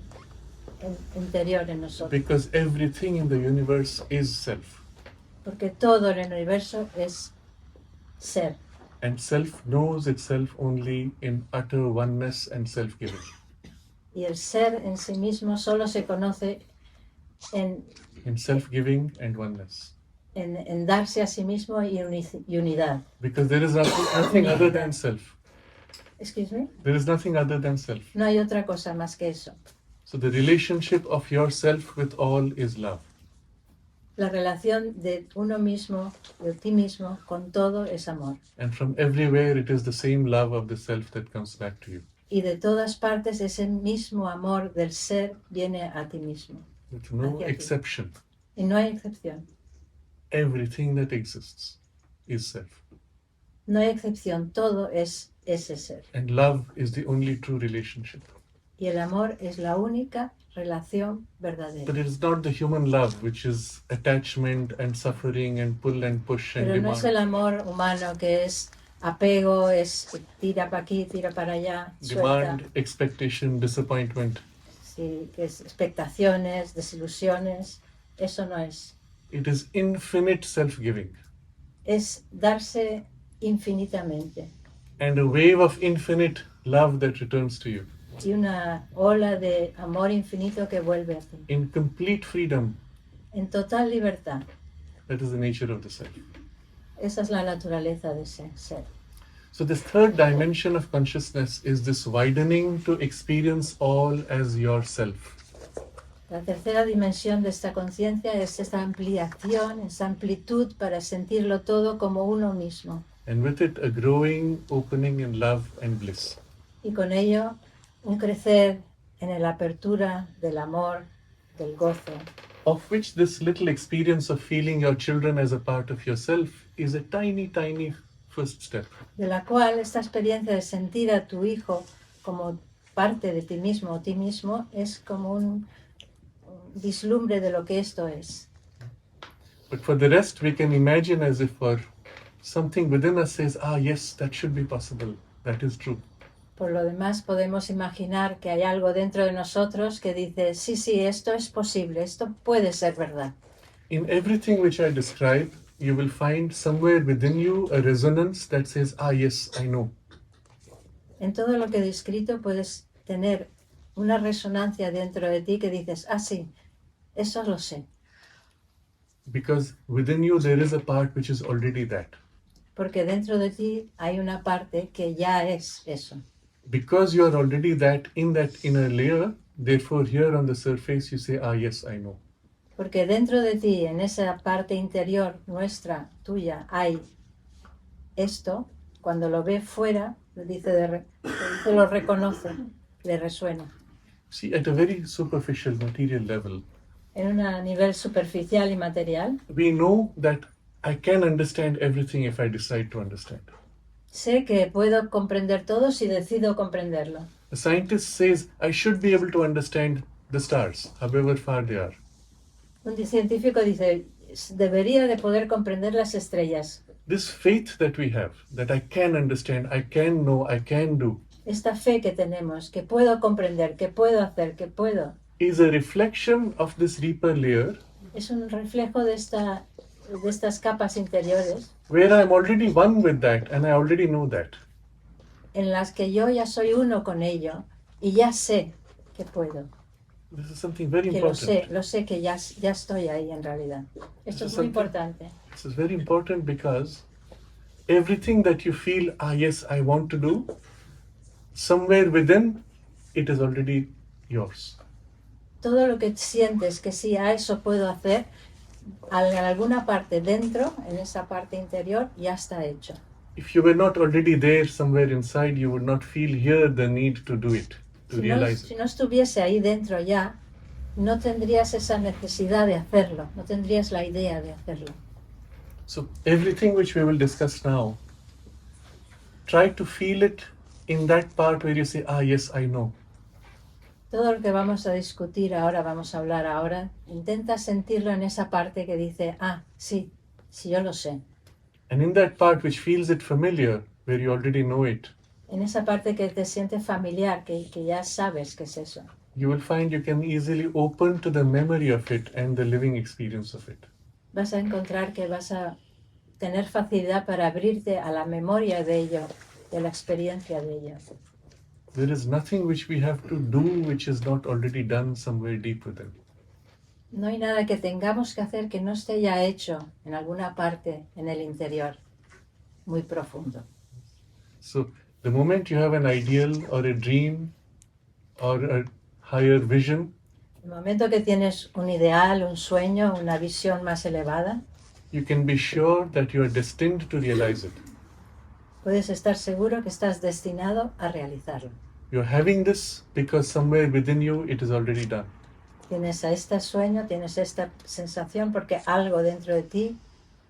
interior en nosotros. Because everything in the universe is self. Porque todo en el universo es ser. And self knows itself only in utter oneness and self-giving. Y el ser en sí mismo solo se conoce en Self-giving and oneness. darse a sí mismo y unidad. Because there is nothing other than self. Excuse me? There is nothing other than self. No hay otra cosa más que eso. So the relationship of yourself with all is love. La relación de uno mismo, de ti mismo, con todo es amor. And from everywhere it is the same love of the self that comes back to you. Y de todas partes ese mismo amor del ser viene a ti mismo. With no Hacia ti. exception. Y no hay excepción. Everything that exists is self. No hay excepción. Todo es ese ser. And love is the only true relationship. Y el amor es la única relación verdadera. But it is not the human love, which is attachment and suffering and pull and push and Pero no es el demand. amor humano que es apego, es tira para aquí, tira para allá, suelta. Demand, expectation, disappointment. Sí, que es expectaciones, desilusiones. Eso no es. It is infinite self-giving Es darse infinitamente. and a wave of infinite love that returns to you Y una ola de amor infinito que vuelve a ti. in complete freedom. En total libertad. That is the nature of the self. Esa es la naturaleza de ese ser. So this third dimension of consciousness is this widening to experience all as yourself. La tercera dimensión de esta conciencia es esta ampliación, esa amplitud para sentirlo todo como uno mismo. And with it, a growing opening in love and bliss. Y con ello, un crecer en la apertura del amor, del gozo, Of which this little experience of feeling your children as a part of yourself is a tiny, tiny first step. de la cual esta experiencia de sentir a tu hijo como parte de ti mismo o ti mismo es como un vislumbre de lo que esto es. But for the rest, we can imagine as if for something within us says, yes, that should be possible. That is true. Por lo demás, podemos imaginar que hay algo dentro de nosotros que dice, sí, sí, esto es posible, esto puede ser verdad. In everything which I describe, you will find somewhere within you a resonance that says, yes, I know. En todo lo que he descrito puedes tener una resonancia dentro de ti que dices, sí, eso lo sé. Because within you there is a part which is already that. Porque dentro de ti hay una parte que ya es eso. Because you are already that in that inner layer, therefore here on the surface you say, yes, I know. Porque dentro de ti, en esa parte interior nuestra, tuya, hay esto. Cuando lo ve fuera, lo reconoce, le resuena. See, at a very superficial material level, En un nivel superficial y material, we know that I can understand everything if I decide to understand. sé que puedo comprender todo si decido comprenderlo. A scientist says, I should be able to understand the stars, however far they are. Un científico dice, debería de poder comprender las estrellas. This faith that we have, that I can understand, I can know, I can do, Esta fe que tenemos, que puedo comprender, que puedo hacer, que puedo, is a reflection of this deeper layer es un reflejo de estas capas interiores where I'm already one with that and I already know that. en las que yo ya soy uno con ello y ya sé que puedo, This is something very que important. lo sé que ya estoy ahí en realidad. Esto es muy importante. This is very important because everything that you feel, yes, I want to do, somewhere within, it is already yours. Todo lo que sientes que sí, eso puedo hacer, en alguna parte dentro, en esa parte interior, ya está hecho. If you were not already there somewhere inside, you would not feel here the need to do it, to realize Si it. no estuviese ahí dentro ya, no tendrías esa necesidad de hacerlo, no tendrías la idea de hacerlo. So everything which we will discuss now, try to feel it in that part where you say, yes, I know. Todo lo que vamos a discutir ahora, vamos a hablar ahora, intenta sentirlo en esa parte que dice, sí, yo lo sé. And in that part which feels it familiar, where you already know it, En esa parte que te siente familiar, que ya sabes que es eso. you will find you can easily open to the memory of it and the living experience of it. Vas a encontrar que vas a tener facilidad para abrirte a la memoria de ello, de la experiencia de ello. There is nothing which we have to do which is not already done somewhere deep within. No hay nada que tengamos que hacer que no esté ya hecho en alguna parte en el interior, muy profundo. So the moment you have an ideal or a dream or a higher vision, El momento que tienes un ideal, un sueño, una visión más elevada, you can be sure that you are destined to realize it. puedes estar seguro que estás destinado a realizarlo. You're having this because somewhere within you it is already done. Tienes este sueño, tienes esta sensación porque algo dentro de ti,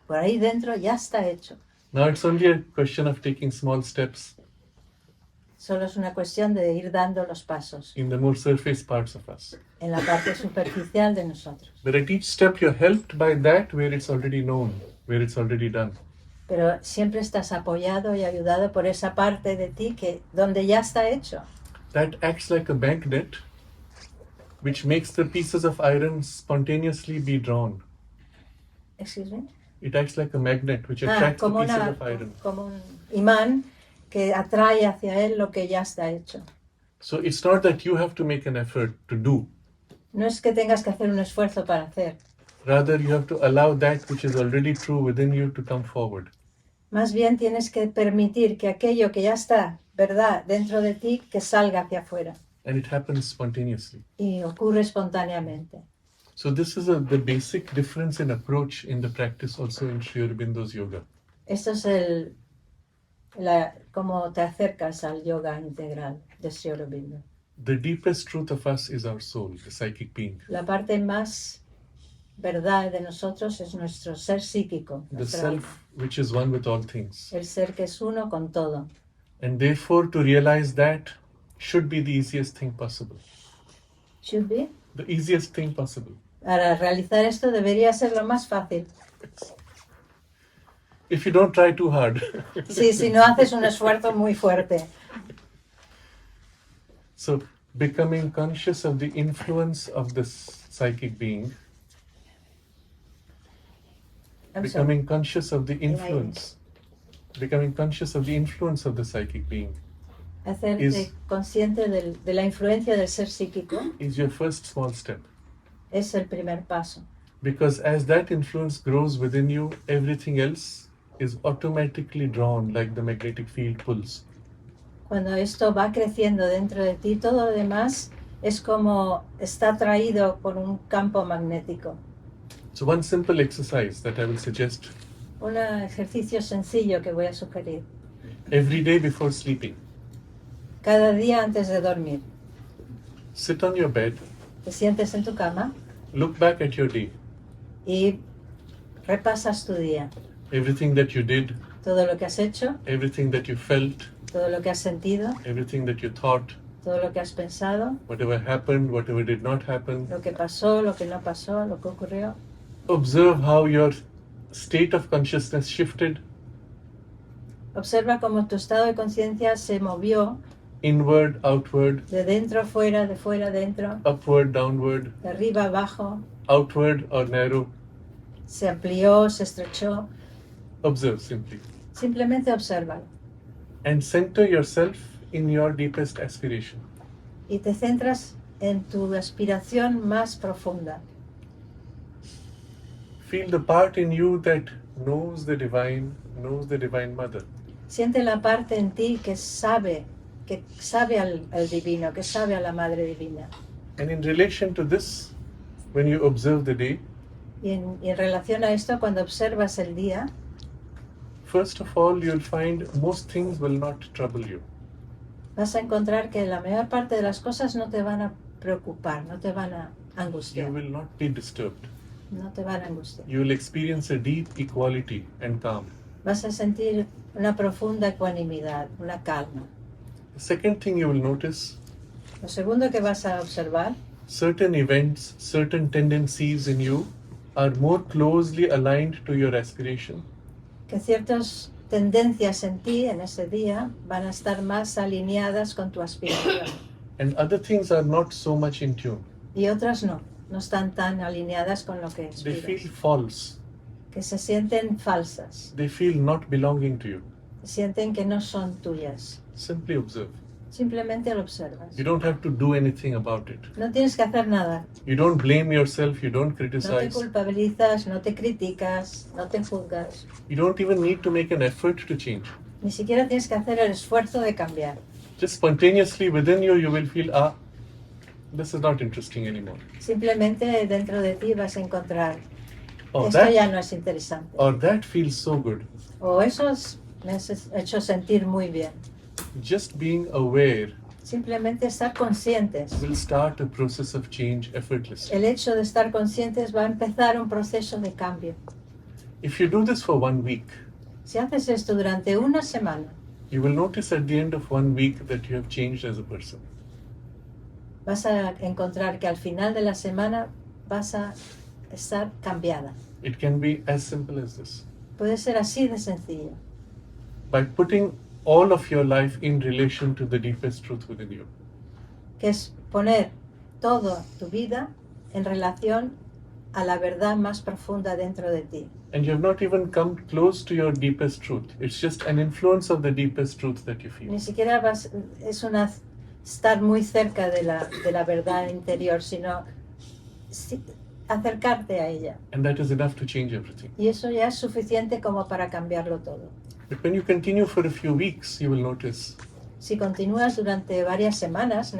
por ahí dentro, ya está hecho. Now it's only a question of taking small steps Solo es una cuestión de ir dando los pasos in the more surface parts of us. en la parte superficial de nosotros. But at each step you're helped by that where it's already known, where it's already done. Pero siempre estás apoyado y ayudado por esa parte de ti donde ya está hecho. That acts like a bank debt which makes the pieces of iron spontaneously be drawn. Excuse me. It acts like a magnet which attracts the Como, pieces una, of iron. como un imán que atrae hacia él lo que ya está hecho. So it's not that you have to make an effort to do. No es que tengas que hacer un esfuerzo para hacer. Rather, you have to allow that which is already true within you to come forward. Más bien tienes que permitir que aquello que ya está, verdad, dentro de ti, que salga hacia afuera. And it happens spontaneously. Y ocurre espontáneamente. So this is the basic difference in approach in the practice also in Sri Aurobindo's yoga. Esto es cómo te acercas al yoga integral de Sri Aurobindo. The deepest truth of us is our soul, the psychic being. La parte más verdad de nosotros es nuestro ser psíquico, The nuestra self which is one with all things. el ser que es uno con todo. And therefore to realize that should be the easiest thing possible. Should be. The easiest thing possible. Para realizar esto debería ser lo más fácil. If you don't try too hard. Sí, si no haces un esfuerzo muy fuerte. So becoming conscious of the influence of this psychic being. I'm sorry. Becoming conscious of the influence. Becoming conscious of the influence of the psychic being Hacerte consciente de la influencia del ser psíquico is your first small step. es el primer paso. Because as that influence grows within you, everything else is automatically drawn like the magnetic field pulls. Cuando esto va creciendo dentro de ti, todo lo demás es como está atraído por un campo magnético. So one simple exercise that I will suggest Un ejercicio sencillo que voy a sugerir. every day before sleeping. Cada día antes de dormir, Sit on your bed, te sientes en tu cama look back at your day, y repasas tu día. everything that you did, Todo lo que has hecho, everything that you felt, todo lo que has sentido, everything that you thought, todo lo que has pensado, whatever happened, whatever did not happen. lo que pasó, lo que no pasó, lo que ocurrió. Observe how your state of consciousness shifted Observa cómo tu estado de conciencia se movió inward, outward, de dentro a fuera, de fuera a dentro, upward, downward, de arriba a abajo, outward or narrow. se amplió, se estrechó. Observe simply. Simplemente obsérvalo. And center yourself in your deepest aspiration. Y te centras en tu aspiración más profunda. Feel the part in you that knows the divine mother. Siente la parte en ti que sabe al divino, que sabe a la Madre Divina. And in relation to this, when you observe the day, Y en relación a esto, cuando observas el día, first of all, you'll find most things will not trouble you. vas a encontrar que la mayor parte de las cosas no te van a preocupar, no te van a You angustiar, will not be disturbed. no te van a angustiar. You will experience a deep equality and calm. Vas a sentir una profunda ecuanimidad, una calma. The second thing you will notice, Lo segundo que vas a observar, certain events, certain tendencies in you are more closely aligned to your aspiration, que ciertas tendencias en ti en ese día van a estar más alineadas con tu aspiración and other things are not so much in tune. y otras no están tan alineadas con lo que They feel aspiras, false. que se sienten falsas, They feel not belonging to you. sienten que no son tuyas. Simply observe. Simplemente lo observas. You don't have to do anything about it. No tienes que hacer nada. You don't blame yourself. You don't No te criticize. culpabilizas, no te criticas, no te juzgas. You don't even need to make an effort to change. Ni siquiera tienes que hacer el esfuerzo de cambiar. Just spontaneously within you, you will feel, this is not interesting anymore. Simplemente dentro de ti vas a encontrar, Or esto ya that, no es interesante. or that feels so good. O me has hecho sentir muy bien. Just being aware Simplemente estar conscientes. will start a process of change effortlessly. El hecho de estar conscientes va a empezar un proceso de cambio. If you do this for 1 week, Si haces esto durante una semana, you will notice at the end of 1 week that you have changed as a person. vas a encontrar que al final de la semana vas a estar cambiada. It can be as simple as this. Puede ser así de sencillo. By putting all of your life in relation to the deepest truth within you. Que es poner toda tu vida en relación a la verdad más profunda dentro de ti. And you have not even come close to your deepest truth. It's just an influence of the deepest truth that you feel. Ni siquiera es estar muy cerca de la verdad interior, sino acercarte a ella. And that is enough to change everything. Y eso ya es suficiente como para cambiarlo todo. But when you continue for a few weeks, you will notice Si continúas durante varias semanas,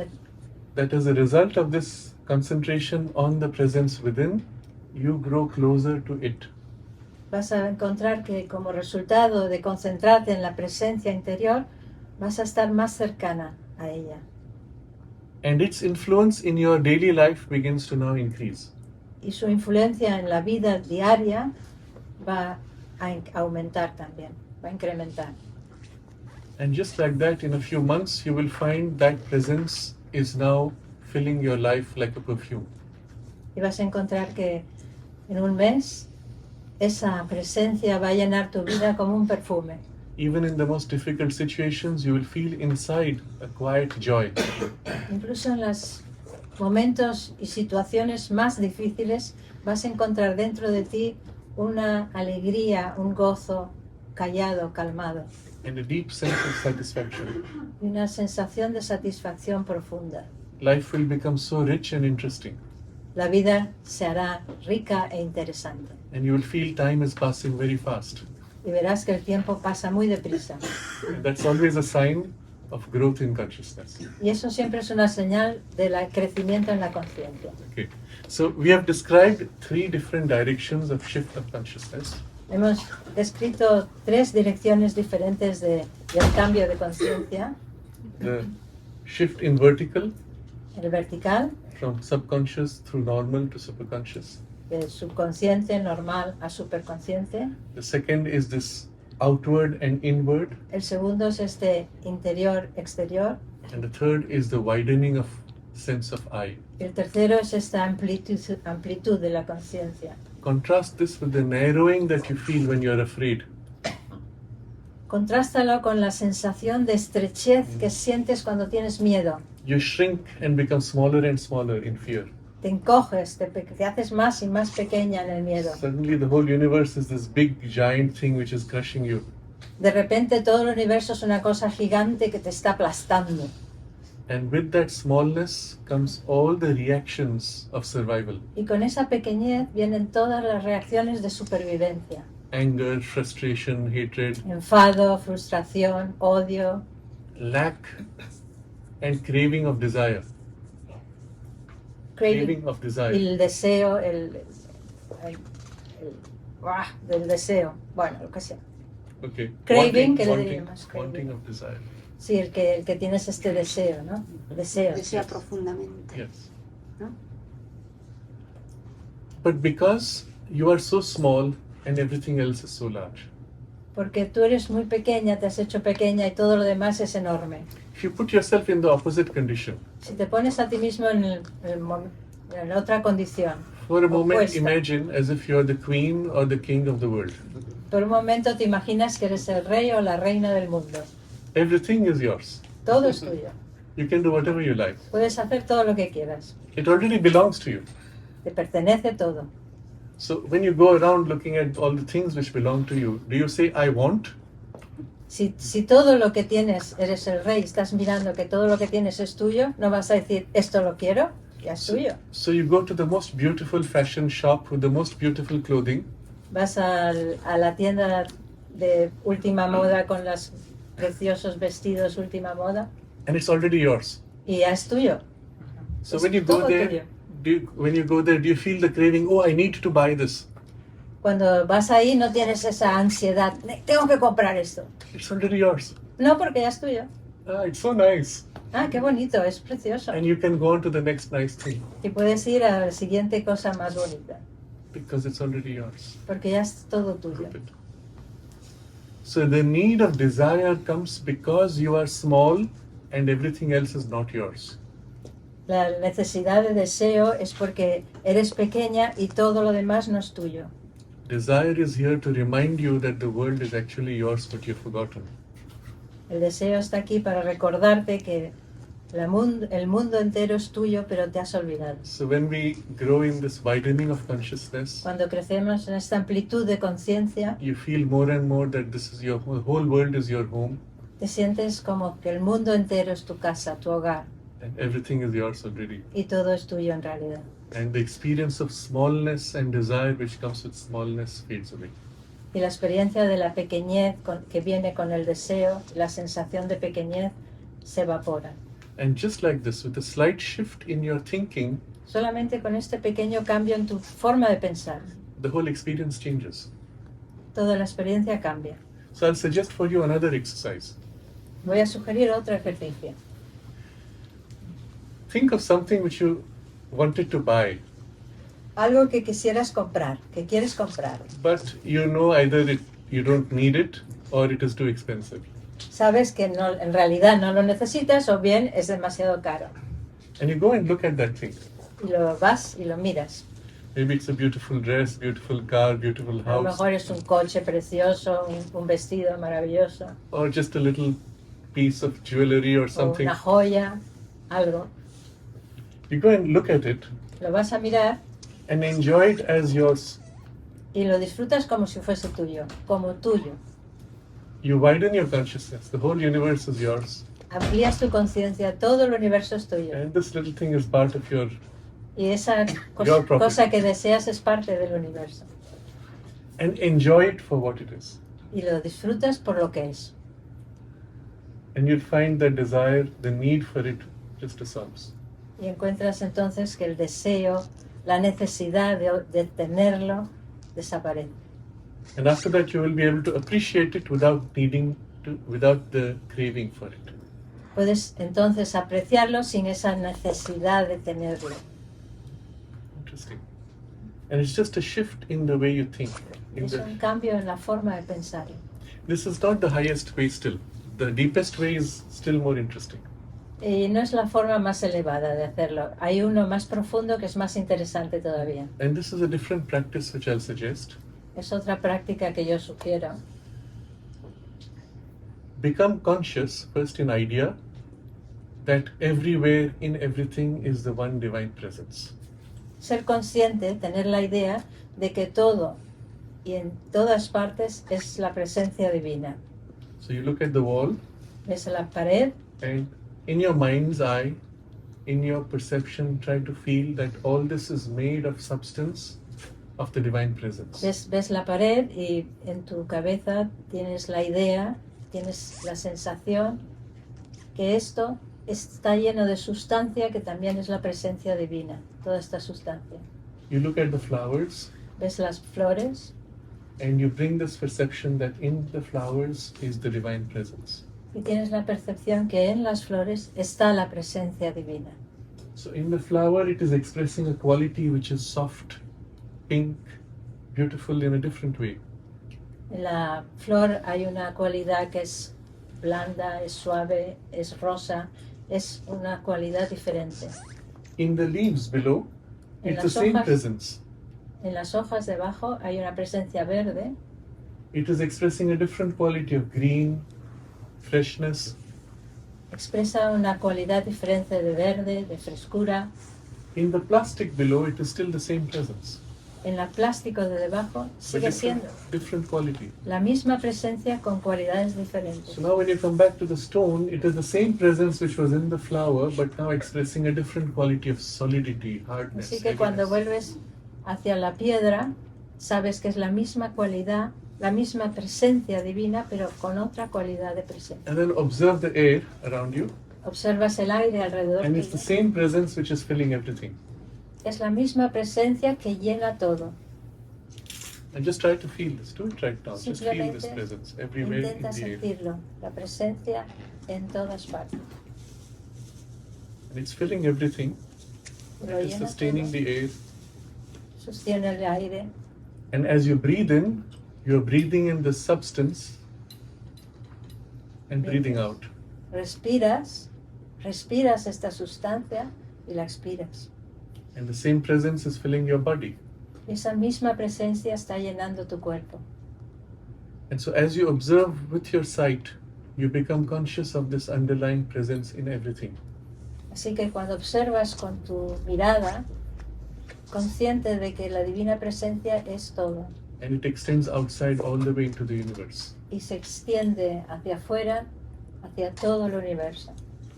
that as a result of this concentration on the presence within, you grow closer to it. vas a encontrar que como resultado de concentrarte en la presencia interior, vas a estar más cercana a ella. And its influence in your daily life begins to now increase. Y su influencia en la vida diaria va a aumentar también, va a incrementar. And just like that, in a few months, you will find that presence is now filling your life like a perfume. Y vas a encontrar que en un mes esa presencia va a llenar tu vida como un perfume. Even in the most difficult situations, you will feel inside a quiet joy. Incluso en los momentos y situaciones más difíciles vas a encontrar dentro de ti una alegría, un gozo callado, calmado. And a deep sense of satisfaction. Y una sensación de satisfacción profunda. Life will become so rich and interesting. La vida se hará rica e interesante. And you will feel time is passing very fast. Y verás que el tiempo pasa muy deprisa. And that's always a sign of growth in consciousness. Y eso siempre es una señal del crecimiento en la conciencia. Okay. So we have described 3 different directions of shift of consciousness. Hemos descrito 3 direcciones diferentes del cambio de conciencia. The shift in vertical, El vertical, from subconscious through normal to superconscious. del subconsciente normal a superconsciente. The second is this outward and inward. El segundo es este interior-exterior. And the third is the widening of sense of I. Y el tercero es esta amplitud de la conciencia. Contrast this with the narrowing that you feel when you're afraid. Contrástalo con la sensación de estrechez que sientes cuando tienes miedo. You shrink and become smaller and smaller in fear. Te encoges, te haces más y más pequeña en el miedo. Suddenly the whole universe is this big giant thing which is crushing you. De repente todo el universo es una cosa gigante que te está aplastando. And with that smallness comes all the reactions of survival. Y con esa pequeñez vienen todas las reacciones de supervivencia. Anger, frustration, hatred, Enfado, frustración, odio, lack and craving of desire. Craving of y desire. el deseo, del deseo, bueno, lo que sea. Okay. Craving, que le wanting, diríamos, craving. wanting of desire. Sí, el que tienes este deseo, ¿no? Deseo. Desea profundamente. Yes. ¿No? But because you are so small and everything else is so large, Porque tú eres muy pequeña, te has hecho pequeña y todo lo demás es enorme. if you put yourself in the opposite condition, Si te pones a ti mismo en la otra condición, for a moment opuesta, imagine as if you are the queen or the king of the world. por un momento te imaginas que eres el rey o la reina del mundo. Everything is yours. Todo es tuyo. You can do whatever you like. Puedes hacer todo lo que quieras. It already belongs to you. Te pertenece todo. So when you go around looking at all the things which belong to you, do you say, I want? Si todo lo que tienes, eres el rey, estás mirando que todo lo que tienes es tuyo, no vas a decir, esto lo quiero, ya es tuyo. So you go to the most beautiful fashion shop with the most beautiful clothing, Vas a la tienda de última moda con los preciosos vestidos última moda and it's already yours. y ya es tuyo. So Es when you go todo there, tuyo. do you feel the craving, oh, I need to buy this? Cuando vas ahí no tienes esa ansiedad, tengo que comprar esto. It's already yours. No, porque ya es tuyo. Ah, it's so nice. Ah, qué bonito, es precioso. And you can go on to the next nice thing Y puedes ir a la siguiente cosa más bonita, because it's already yours. porque ya es todo tuyo. Group it. So the need of desire comes because you are small and everything else is not yours. La necesidad de deseo es porque eres pequeña y todo lo demás no es tuyo. Desire is here to remind you that the world is actually yours, but you've forgotten. El deseo está aquí para recordarte que El mundo entero es tuyo, pero te has olvidado. So when we grow in this widening of consciousness, Cuando crecemos en esta amplitud de conciencia, you feel more and more that this is your the whole world is your home, te sientes como que el mundo entero es tu casa, tu hogar, and everything is yours already. y todo es tuyo en realidad. And the experience of smallness and desire which comes with smallness fades away. Y la experiencia de la pequeñez que viene con el deseo, la sensación de pequeñez, se evapora. And just like this, with a slight shift in your thinking, Solamente con este pequeño cambio en tu forma de pensar, the whole experience changes. toda la experiencia cambia. So I'll suggest for you another exercise. Voy a sugerir otro ejercicio. Think of something which you wanted to buy, Algo que quisieras comprar, que quieres comprar. but you know either you don't need it or it is too expensive. Sabes que no, en realidad no lo necesitas o bien es demasiado caro. And you go and look at that thing. Y lo vas y lo miras. Maybe it's a beautiful dress, beautiful car, beautiful A lo house, mejor es un coche precioso, un vestido maravilloso, or just a little piece of jewelry or o something. una joya, algo. You go and look at it Lo vas a mirar and enjoy it as yours. y lo disfrutas como si fuese tuyo, como tuyo. You widen your consciousness. The whole universe is yours. Amplías tu conciencia, todo el universo es tuyo. And this little thing is part of your... Y esa Your property. cosa que deseas es parte del universo. And enjoy it for what it is. Y lo disfrutas por lo que es. And you'll find that desire, the need for it, just dissolves. Y encuentras entonces que el deseo, la necesidad de tenerlo, desaparece. And after that, you will be able to appreciate it without needing to, without the craving for it. Puedes entonces apreciarlo sin esa necesidad de tenerlo. Interesting. And it's just a shift in the way you think. Es un cambio en la forma de pensar. This is not the highest way still. The deepest way is still more interesting. Y no es la forma más elevada de hacerlo. Hay uno más profundo que es más interesante todavía. And this is a different practice which I'll suggest. Es otra práctica que yo sugiero. Become conscious, first in idea, that everywhere in everything is the one divine presence. Ser consciente, tener la idea de que todo y en todas partes es la presencia divina. So you look at the wall, Ves la pared and in your mind's eye, in your perception, try to feel that all this is made of substance of the divine presence. ves la pared y en tu cabeza tienes la idea, tienes la sensación que esto está lleno de sustancia que también es la presencia divina, toda esta sustancia. You look at the flowers, Ves las flores and you bring this perception that in the flowers is the divine presence. y tienes la percepción que en las flores está la presencia divina. So in the flower, it is expressing a quality which is soft, pink, beautiful in a different way. En la flor hay una cualidad que es blanda, es suave, es rosa, es una cualidad diferente. In the leaves below, En it's the las same hojas. presence. En las hojas debajo hay una presencia verde, It is expressing a different quality of green, freshness. expresa una cualidad diferente de verde, de frescura. In the plastic below, it is still the same presence. En el plástico de debajo But sigue siendo different quality. la misma presencia con cualidades diferentes. So now when you come back to the stone, it is the same presence which was in the flower, but now expressing a different quality of solidity, hardness, Así que cuando heaviness. vuelves hacia la piedra, sabes que es la misma cualidad, la misma presencia divina, pero con otra cualidad de presencia. And then observe the air around you, Observas el aire alrededor and it's the tuyo. same presence which is filling everything. Es la misma presencia que llena todo. And just try to feel this. Do it right now. Just feel this Simplemente presence everywhere in intenta the air. sentirlo, la presencia en todas partes. And it's filling everything. Lo It is llena sustaining todo, the air. sostiene el aire. And as you breathe in, you're breathing in the substance and breathing out. Respiras esta sustancia y la expiras. And the same presence is filling your body. Esa misma presencia está llenando tu cuerpo. And so as you observe with your sight, you become conscious of this underlying presence in everything. Así que cuando observas con tu mirada, consciente de que la divina presencia es todo and it extends outside all the way into the universe. y se extiende hacia afuera, hacia todo el universo.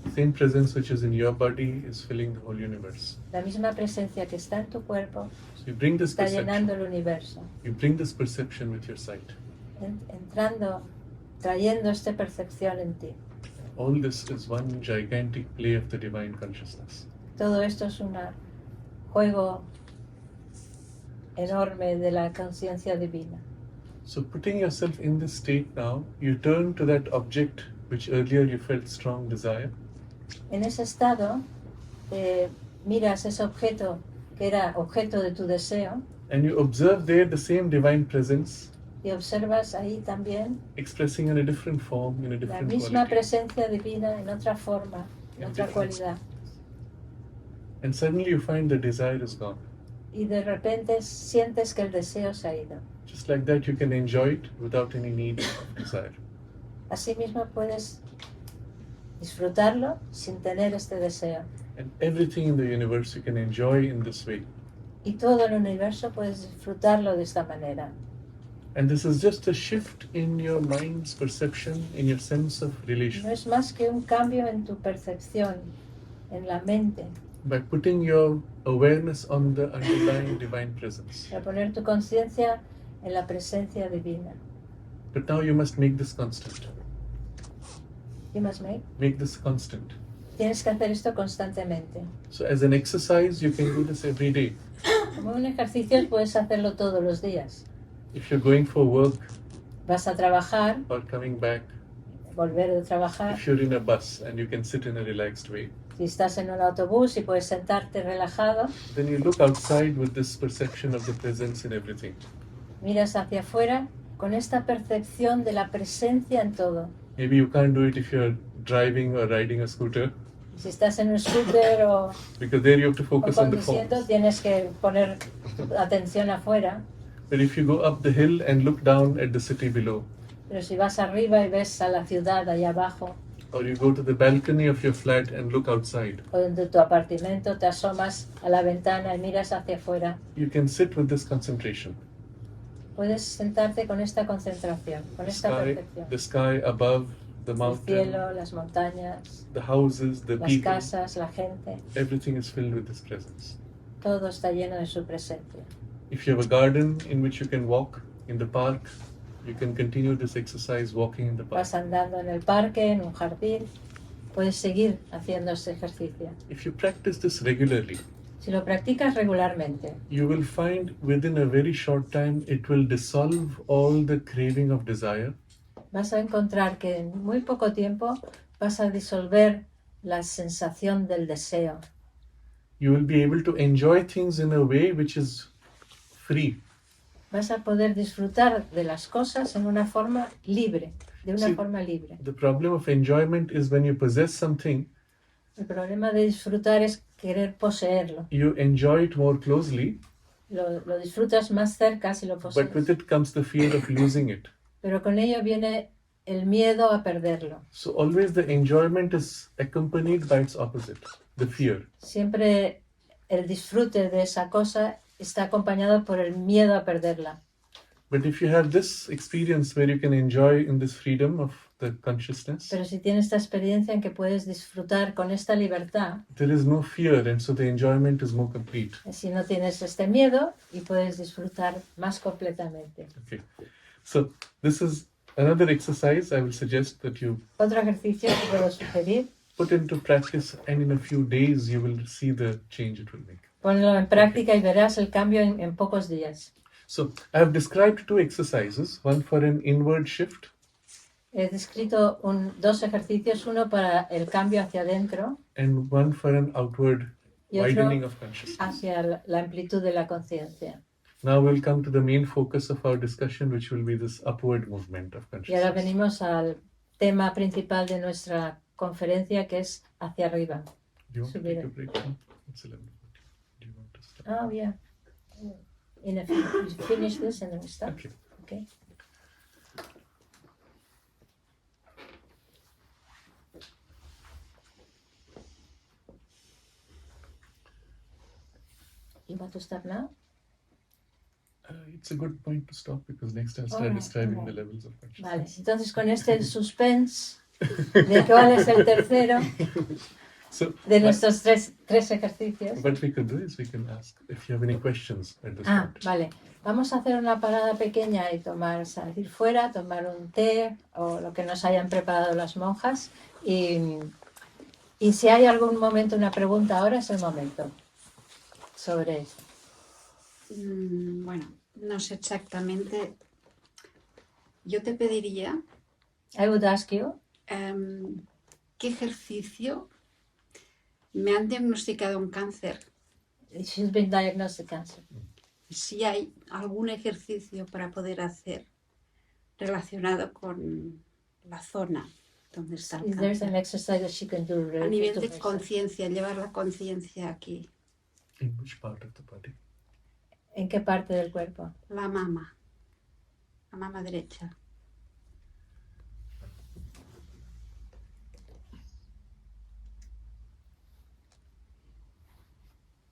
The same presence which is in your body is filling the whole universe. La misma presencia que está en tu cuerpo So you bring this está llenando perception. el universo, You bring this perception with your sight. entrando, trayendo esta percepción en ti. All this is one gigantic play of the divine consciousness. Todo esto es un juego enorme de la conciencia divina. So putting yourself in this state now, you turn to that object which earlier you felt strong desire. En ese estado, miras ese objeto que era objeto de tu deseo And you observe there the same divine presence y observas ahí también expressing in a different form, in a la different misma quality. presencia divina en otra forma, en otra cualidad. And suddenly you find the desire is gone. Y de repente sientes que el deseo se ha ido. Just like that, you can enjoy it without any need of desire. Asimismo puedes disfrutarlo sin tener este deseo. And everything in the universe you can enjoy in this way. Y todo el universo puedes disfrutarlo de esta manera. And this is just a shift in your mind's perception, in your sense of No relation. es más que un cambio en tu percepción, en la mente, By putting your awareness on the underlying divine presence. para poner tu conciencia en la presencia divina. But now you must make this constant. You must make. Make this constant. Tienes que hacer esto constantemente. So as an exercise, you can do this every day. Como un ejercicio puedes hacerlo todos los días. If you're going for work Vas a trabajar, or coming back, volver de trabajar. if you're in a bus and you can sit in a relaxed way, Si estás en un autobús y puedes sentarte relajado, then you look outside with this perception of the presence in everything. miras hacia afuera con esta percepción de la presencia en todo. Maybe you can't do it if you're driving or riding a scooter, Si estás en un scooter o because there you have to focus on the phone. conduciendo, tienes que poner atención afuera. But if you go up the hill and look down at the city below, Pero si vas arriba y ves a la ciudad allá abajo, or you go to the balcony of your flat and look outside, o de tu apartamento te asomas a la ventana y miras hacia afuera, you can sit with this concentration. puedes sentarte con esta concentración, con esta percepción. The sky above, the El mountain, cielo, las montañas, the houses, the las people, casas, la gente, everything is filled with this presence. todo está lleno de su presencia. If you have a garden in which you can walk in the park, you can continue this exercise walking in the park. Vas andando en el parque, en un jardín, puedes seguir haciendo este ejercicio. If you practice this regularly, Si lo practicas regularmente, you will find within a very short time it will dissolve all the craving of desire. vas a encontrar que en muy poco tiempo vas a disolver la sensación del deseo. You will be able to enjoy things in a way which is free. Vas a poder disfrutar de las cosas en una forma libre, de una Sí. forma libre. The problem of enjoyment is when you possess something, El problema de disfrutar es querer poseerlo. you enjoy it more closely, Lo disfrutas más cerca si lo but with posees. it comes the fear of losing it. Pero con ello viene el miedo a perderlo. So always the enjoyment is accompanied by its opposite, the fear. Siempre el disfrute de esa cosa está acompañado por el miedo a perderla. But if you have this experience where you can enjoy in this freedom of the consciousness, Pero si tienes esta experiencia en que puedes disfrutar con esta libertad, there is no fear, and so the enjoyment is more complete. si no tienes este miedo y puedes disfrutar más completamente. Okay. So this is another exercise I will suggest that you Otro ejercicio que puedo sugerir, put into practice, and in a few days you will see the change it will make. ponlo en práctica y verás el cambio en pocos días. So I have described two exercises, one for an inward shift He descrito dos ejercicios, uno para el cambio hacia adentro and one for an outward y otro widening of consciousness. hacia la amplitud de la conciencia. Now we'll come to the main focus of our discussion, which will be this upward movement of Y ahora consciousness. venimos al tema principal de nuestra conferencia, que es hacia arriba. Do you want to Subir. take a break now? It's 11:40. Do you want to start? Oh, yeah. Finish this and then we start. Okay. Okay. You want to stop now? It's a good point to stop because next I'll start Alright, describing alright. the levels of Vale, consciousness. entonces con este suspense de cuál es el tercero So, de nuestros tres ejercicios. what we could do is we can ask if you have any questions at this Ah, point. vale. Vamos a hacer una parada pequeña y salir fuera, tomar un té o lo que nos hayan preparado las monjas. Y si hay algún momento, una pregunta, ahora es el momento sobre esto. Bueno, no sé exactamente. Yo te pediría I would ask you, ¿qué ejercicio? Me han diagnosticado un cáncer. she's been diagnosed with cancer. Si hay algún ejercicio para poder hacer relacionado con la zona donde está el Is there an cáncer. exercise that she can do A related nivel to de herself? conciencia, llevar la conciencia aquí. In which part of the body? ¿En qué parte del cuerpo? La mama derecha.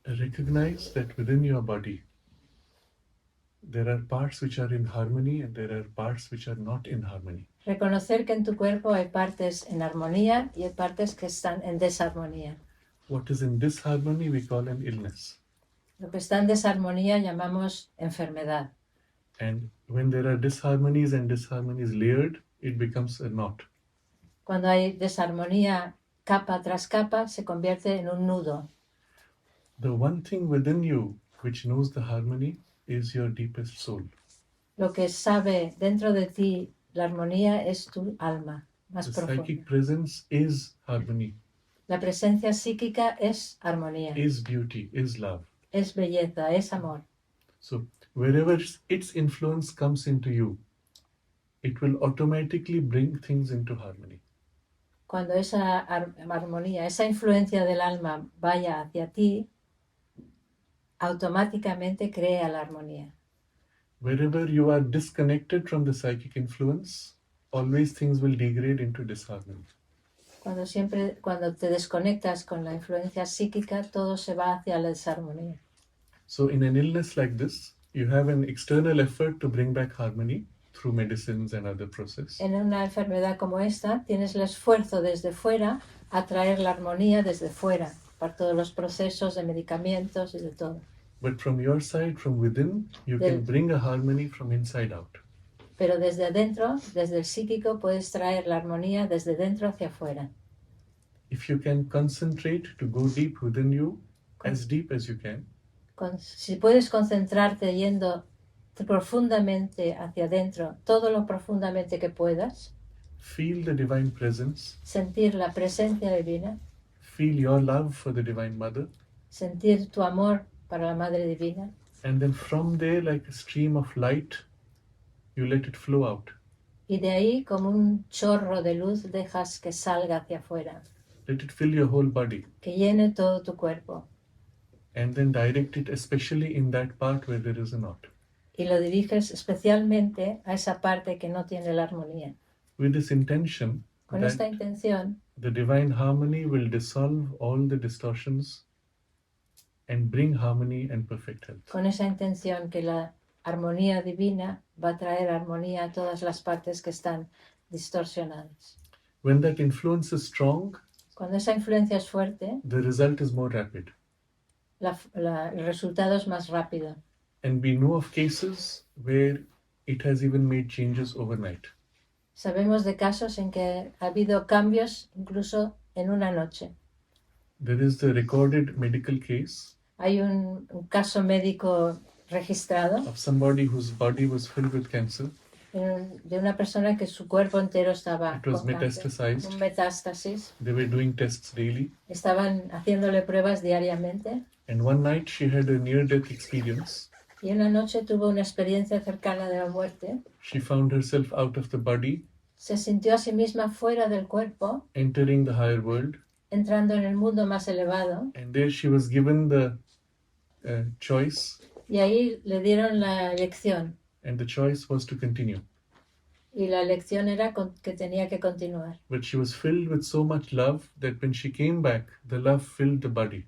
Recognize that within your body there are parts which are in harmony and there are parts which are not in harmony. Reconocer que en tu cuerpo hay partes en armonía y hay partes que están en desarmonía. What is in disharmony we call an illness. Lo que está en desarmonía llamamos enfermedad. And when there are disharmonies and disharmonies layered, it becomes a knot. Cuando hay desarmonía capa tras capa, se convierte en un nudo. The one thing within you which knows the harmony is your deepest soul. Lo que sabe dentro de ti la armonía es tu alma más The profunda. psychic presence is harmony, La presencia psíquica es armonía, is beauty, is love. es belleza, es amor. So wherever its influence comes into you, it will automatically bring things into harmony. Cuando esa armonía, esa influencia del alma vaya hacia ti, automáticamente crea la armonía. Wherever you are disconnected from the psychic influence, always things will degrade into disharmony. Cuando te desconectas con la influencia psíquica, todo se va hacia la desarmonía. So in an illness like this, you have an external effort to bring back harmony through medicines and other processes. En una enfermedad como esta, tienes el esfuerzo desde fuera a traer la armonía desde fuera, por todos los procesos de medicamentos y de todo. But from your side, from within, you can bring a harmony from inside out. Pero desde adentro, desde el psíquico, puedes traer la armonía desde dentro hacia afuera. If you can concentrate to go deep within you, as deep as you can, Si puedes concentrarte yendo profundamente hacia adentro, todo lo profundamente que puedas, feel the divine presence, sentir la presencia divina, feel your love for the Divine Mother, sentir tu amor para la Madre Divina, and then from there, like a stream of light, you let it flow out. y de ahí, como un chorro de luz, dejas que salga hacia afuera, Let it fill your whole body, que llene todo tu cuerpo, and then direct it especially in that part where there is a knot. y lo diriges especialmente a esa parte que no tiene la armonía. With this intention, Con esta that intención, the divine harmony will dissolve all the distortions and bring harmony and perfect health. con esa intención que la armonía divina va a traer armonía a todas las partes que están distorsionadas. When that influence is strong, Cuando esa influencia es fuerte, the result is more rapid. el resultado es más rápido. And we know of cases where it has even made changes overnight. Sabemos de casos en que ha habido cambios incluso en una noche. There is the recorded medical case Hay un caso médico registrado of somebody whose body was filled with cancer. de una persona que su cuerpo entero estaba It was con cáncer, metastasized. un metástasis. They were doing tests daily. Estaban haciéndole pruebas diariamente And one night she had a near-death experience. y una noche tuvo una experiencia cercana de la muerte. She found herself out of the body, Se sintió a sí misma fuera del cuerpo, entering the higher world. entrando en el mundo más elevado, And there she was given the choice, y ahí le dieron la elección. and the choice was to continue. Y la elección era que tenía que continuar. But she was filled with so much love that when she came back, the love filled the body.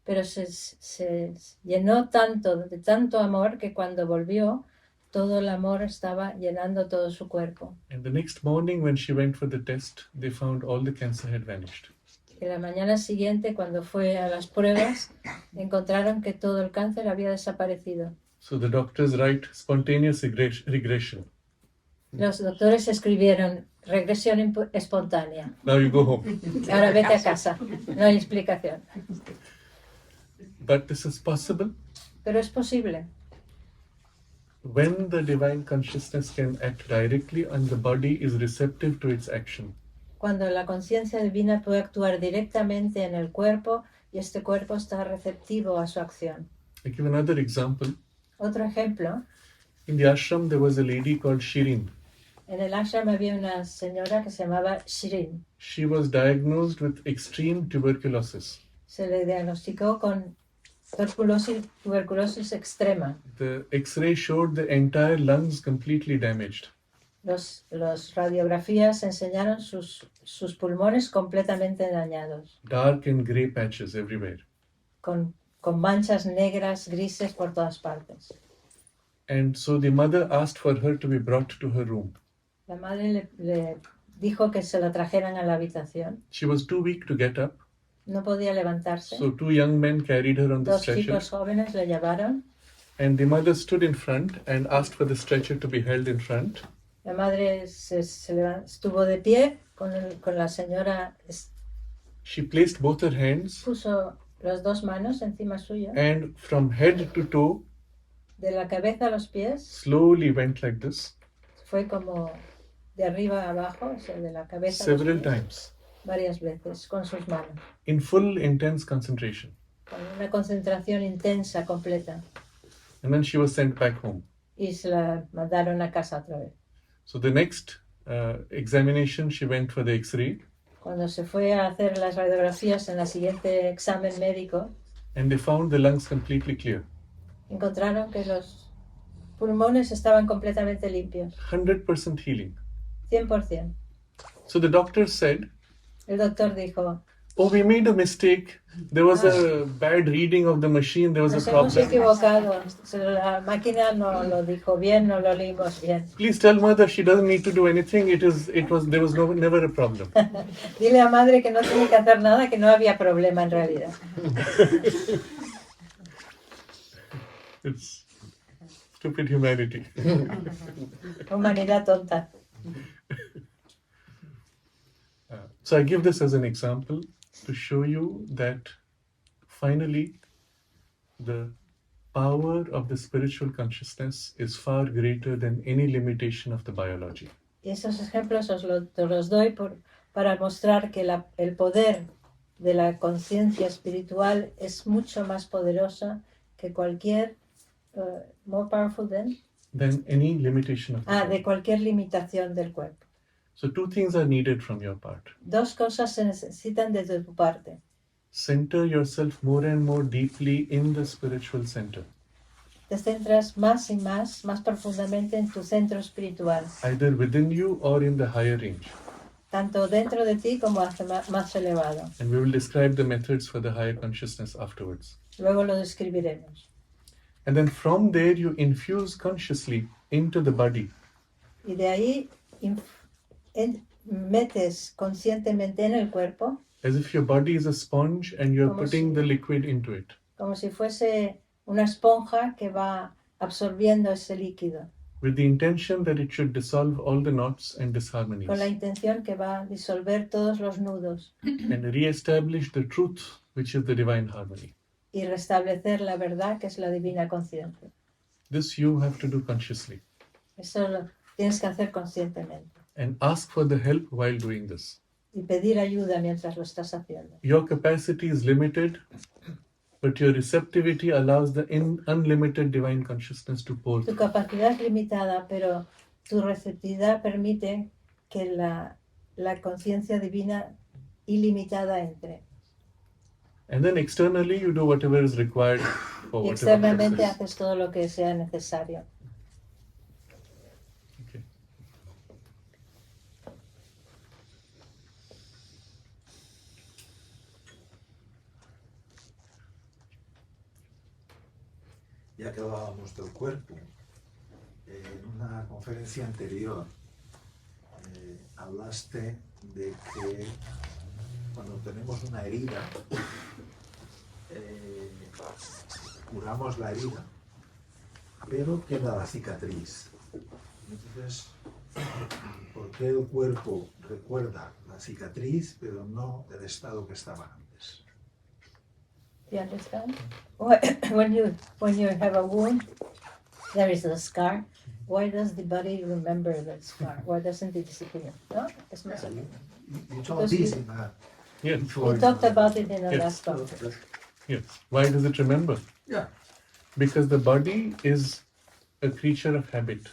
pero se llenó tanto, de tanto amor, que cuando volvió, todo el amor estaba llenando todo su cuerpo. And the next morning, when she went for the test, they found all the cancer had vanished. Y la mañana siguiente, cuando fue a las pruebas, encontraron que todo el cáncer había desaparecido. So the doctors write spontaneous regression. Los doctores escribieron regresión espontánea. Now you go home. Ahora vete a casa, no hay explicación. But this is possible Pero es posible. when the divine consciousness can act directly and the body is receptive to its action. Cuando la conciencia divina puede actuar directamente en el cuerpo y este cuerpo está receptivo a su acción. I give another example. Otro ejemplo, In the ashram, there was a lady called Shirin. en el ashram había una señora que se llamaba Shirin. She was diagnosed with extreme tuberculosis. Se le diagnosticó con tuberculosis extrema. The X-ray showed the entire lungs completely damaged. Los radiografías enseñaron sus pulmones completamente dañados, Dark and grey patches everywhere. con manchas negras, grises por todas partes. And so the mother asked for her to be brought to her room. La madre le dijo que se la trajeran a la habitación. She was too weak to get up, No podía levantarse. so two young men carried her on the Dos stretcher. chicos jóvenes le llevaron. And the mother stood in front and asked for the stretcher to be held in front. La madre estuvo de pie con la señora, She placed both her hands, puso las dos manos encima suya, and from head to toe, de la cabeza a los pies, slowly went like this fue como de arriba a abajo, o sea, de la cabeza a los several pies, times varias veces con sus manos, in full intense concentration. con una concentración intensa, completa, And then she was sent back home. y se la mandaron a casa otra vez. So the next examination, she went for the X-ray, Cuando se fue a hacer las radiografías en el siguiente examen médico, and they found the lungs completely clear. encontraron que los pulmones estaban completamente limpios, 100% healing. 100%. So the doctor said, El doctor dijo, "Oh, we made a mistake. There was a bad reading of the machine. There was nos a hemos problem. equivocado, la máquina no lo dijo bien, no lo leímos bien. Please tell mother she doesn't need to do anything. There was never a problem." Dile a madre que no tiene que hacer nada, que no había problema en realidad. It's stupid humanity. Humanidad tonta. So I give this as an example to show you that finally the power of the spiritual consciousness is far greater than any limitation of the biology. Y esos ejemplos te los doy para mostrar que el poder de la conciencia espiritual es mucho más poderosa que cualquier, more powerful Than any limitation of the de body. cualquier limitación del cuerpo. So two things are needed from your part. Dos cosas se necesitan desde tu parte. Center yourself more and more deeply in the spiritual center, Te centras más y más profundamente en tu centro espiritual, either within you or in the higher range. tanto dentro de ti como hacia más elevado. And we will describe the methods for the higher consciousness afterwards. Luego lo describiremos. And then from there you infuse consciously into the body. Y de ahí metes conscientemente en el cuerpo, As if your body is a sponge and you're Como putting si- the liquid into it. como si fuese una esponja que va absorbiendo ese líquido, With the intention that it should dissolve all the knots and disharmonies con la intención que va a disolver todos los nudos and re-establish the truth, which is the divine harmony. y restablecer la verdad, que es la divina conciencia. This you have to do consciously Eso lo tienes que hacer conscientemente and ask for the help while doing this. y pedir ayuda mientras lo estás haciendo. Your capacity is limited, but your receptivity allows the unlimited divine consciousness to pour Tu through. capacidad es limitada, pero tu receptividad permite que la conciencia divina ilimitada entre. And then externally you do whatever is required for Y whatever externamente process. haces todo lo que sea necesario. Okay. ya que hablábamos del cuerpo, en una conferencia anterior hablaste de que cuando tenemos una herida, curamos la herida, pero queda la cicatriz. Entonces, ¿por qué el cuerpo recuerda la cicatriz, pero no el estado que estaba antes? Do you understand? When you have a wound, there is a scar. Why does the body remember that scar? Why doesn't it disappear? No? Es más o menos. You told this in Yes. We talked about it in the Yes. last conference. Yes. Why does it remember? Yeah. Because the body is a creature of habit.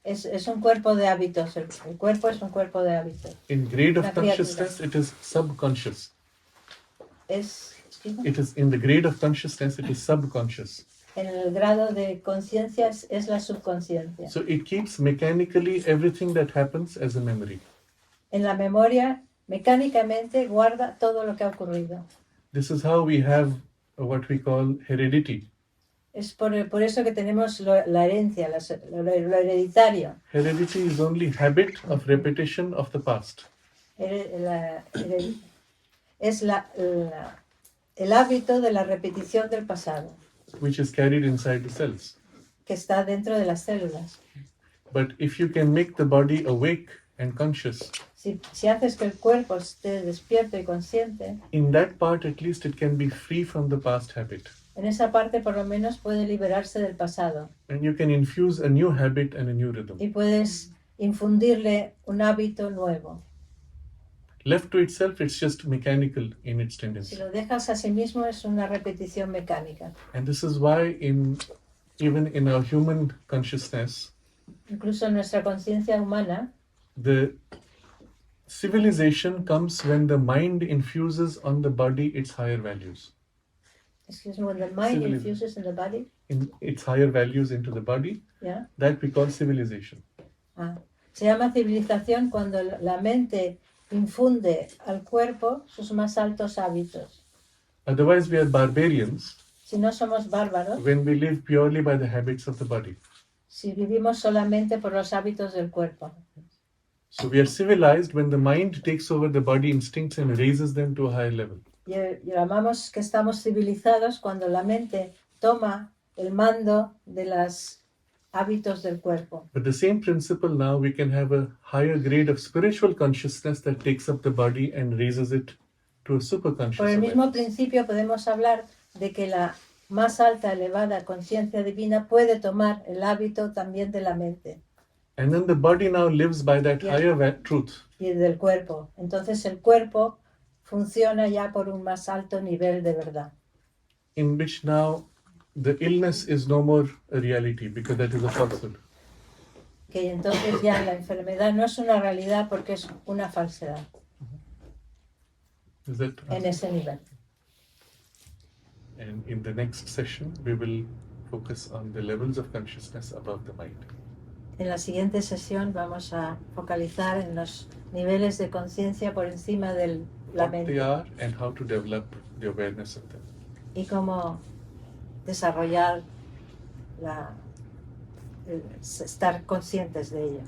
Es un cuerpo de hábitos. El cuerpo es un cuerpo de hábitos. In grade of Una criatura. consciousness, it is subconscious. Excuse me. It is in the grade of consciousness, it is subconscious. En el grado de conciencia es la subconsciencia. So it keeps mechanically everything that happens as a memory. En la memoria, mecánicamente guarda todo lo que ha ocurrido. This is how we have what we call heredity. Es por eso que tenemos la herencia, lo hereditario. Heredity is only habit of repetition of the past. Es el hábito de la repetición del pasado, Which is carried inside the cells. que está dentro de las células. But if you can make the body awake and conscious, Si haces que el cuerpo esté despierto y consciente, in that part at least it can be free from the past habit. en esa parte por lo menos puede liberarse del pasado And you can infuse a new habit and a new rhythm. y puedes infundirle un hábito nuevo. Left to itself, it's just mechanical in its Si tendency. lo dejas a sí mismo es una repetición mecánica. And this is why even in our human consciousness, Incluso en nuestra conciencia humana, the civilization comes when the mind infuses on the body its higher values. excuse me, when the mind Civilization. infuses in the body, In its higher values into the body, ¿ya? that we call civilization. Se llama civilización cuando la mente infunde al cuerpo sus más altos hábitos. Otherwise, we are barbarians Si no somos bárbaros, when we live purely by the habits of the body. si vivimos solamente por los hábitos del cuerpo. So we are civilized when the mind takes over the body instincts and raises them to a higher level. Y llamamos que estamos civilizados cuando la mente toma el mando de los hábitos del cuerpo. But the same principle now we can have a higher grade of spiritual consciousness that takes up the body and raises it to a super conscious Por el mismo awareness. principio podemos hablar de que la más alta, elevada conciencia divina puede tomar el hábito también de la mente And then the body now lives by that Yeah. higher truth. y del cuerpo. Entonces el cuerpo funciona ya por un más alto nivel de verdad. In which now the illness is no more a reality because that is a falsehood. Que entonces ya la enfermedad no es una realidad porque es una falsedad Is that en ese nivel. And in the next session, we will focus on the levels of consciousness above the mind. En la siguiente sesión vamos a focalizar en los niveles de conciencia por encima de la What they mente are and how to develop the awareness of them. y cómo desarrollar estar conscientes de ello.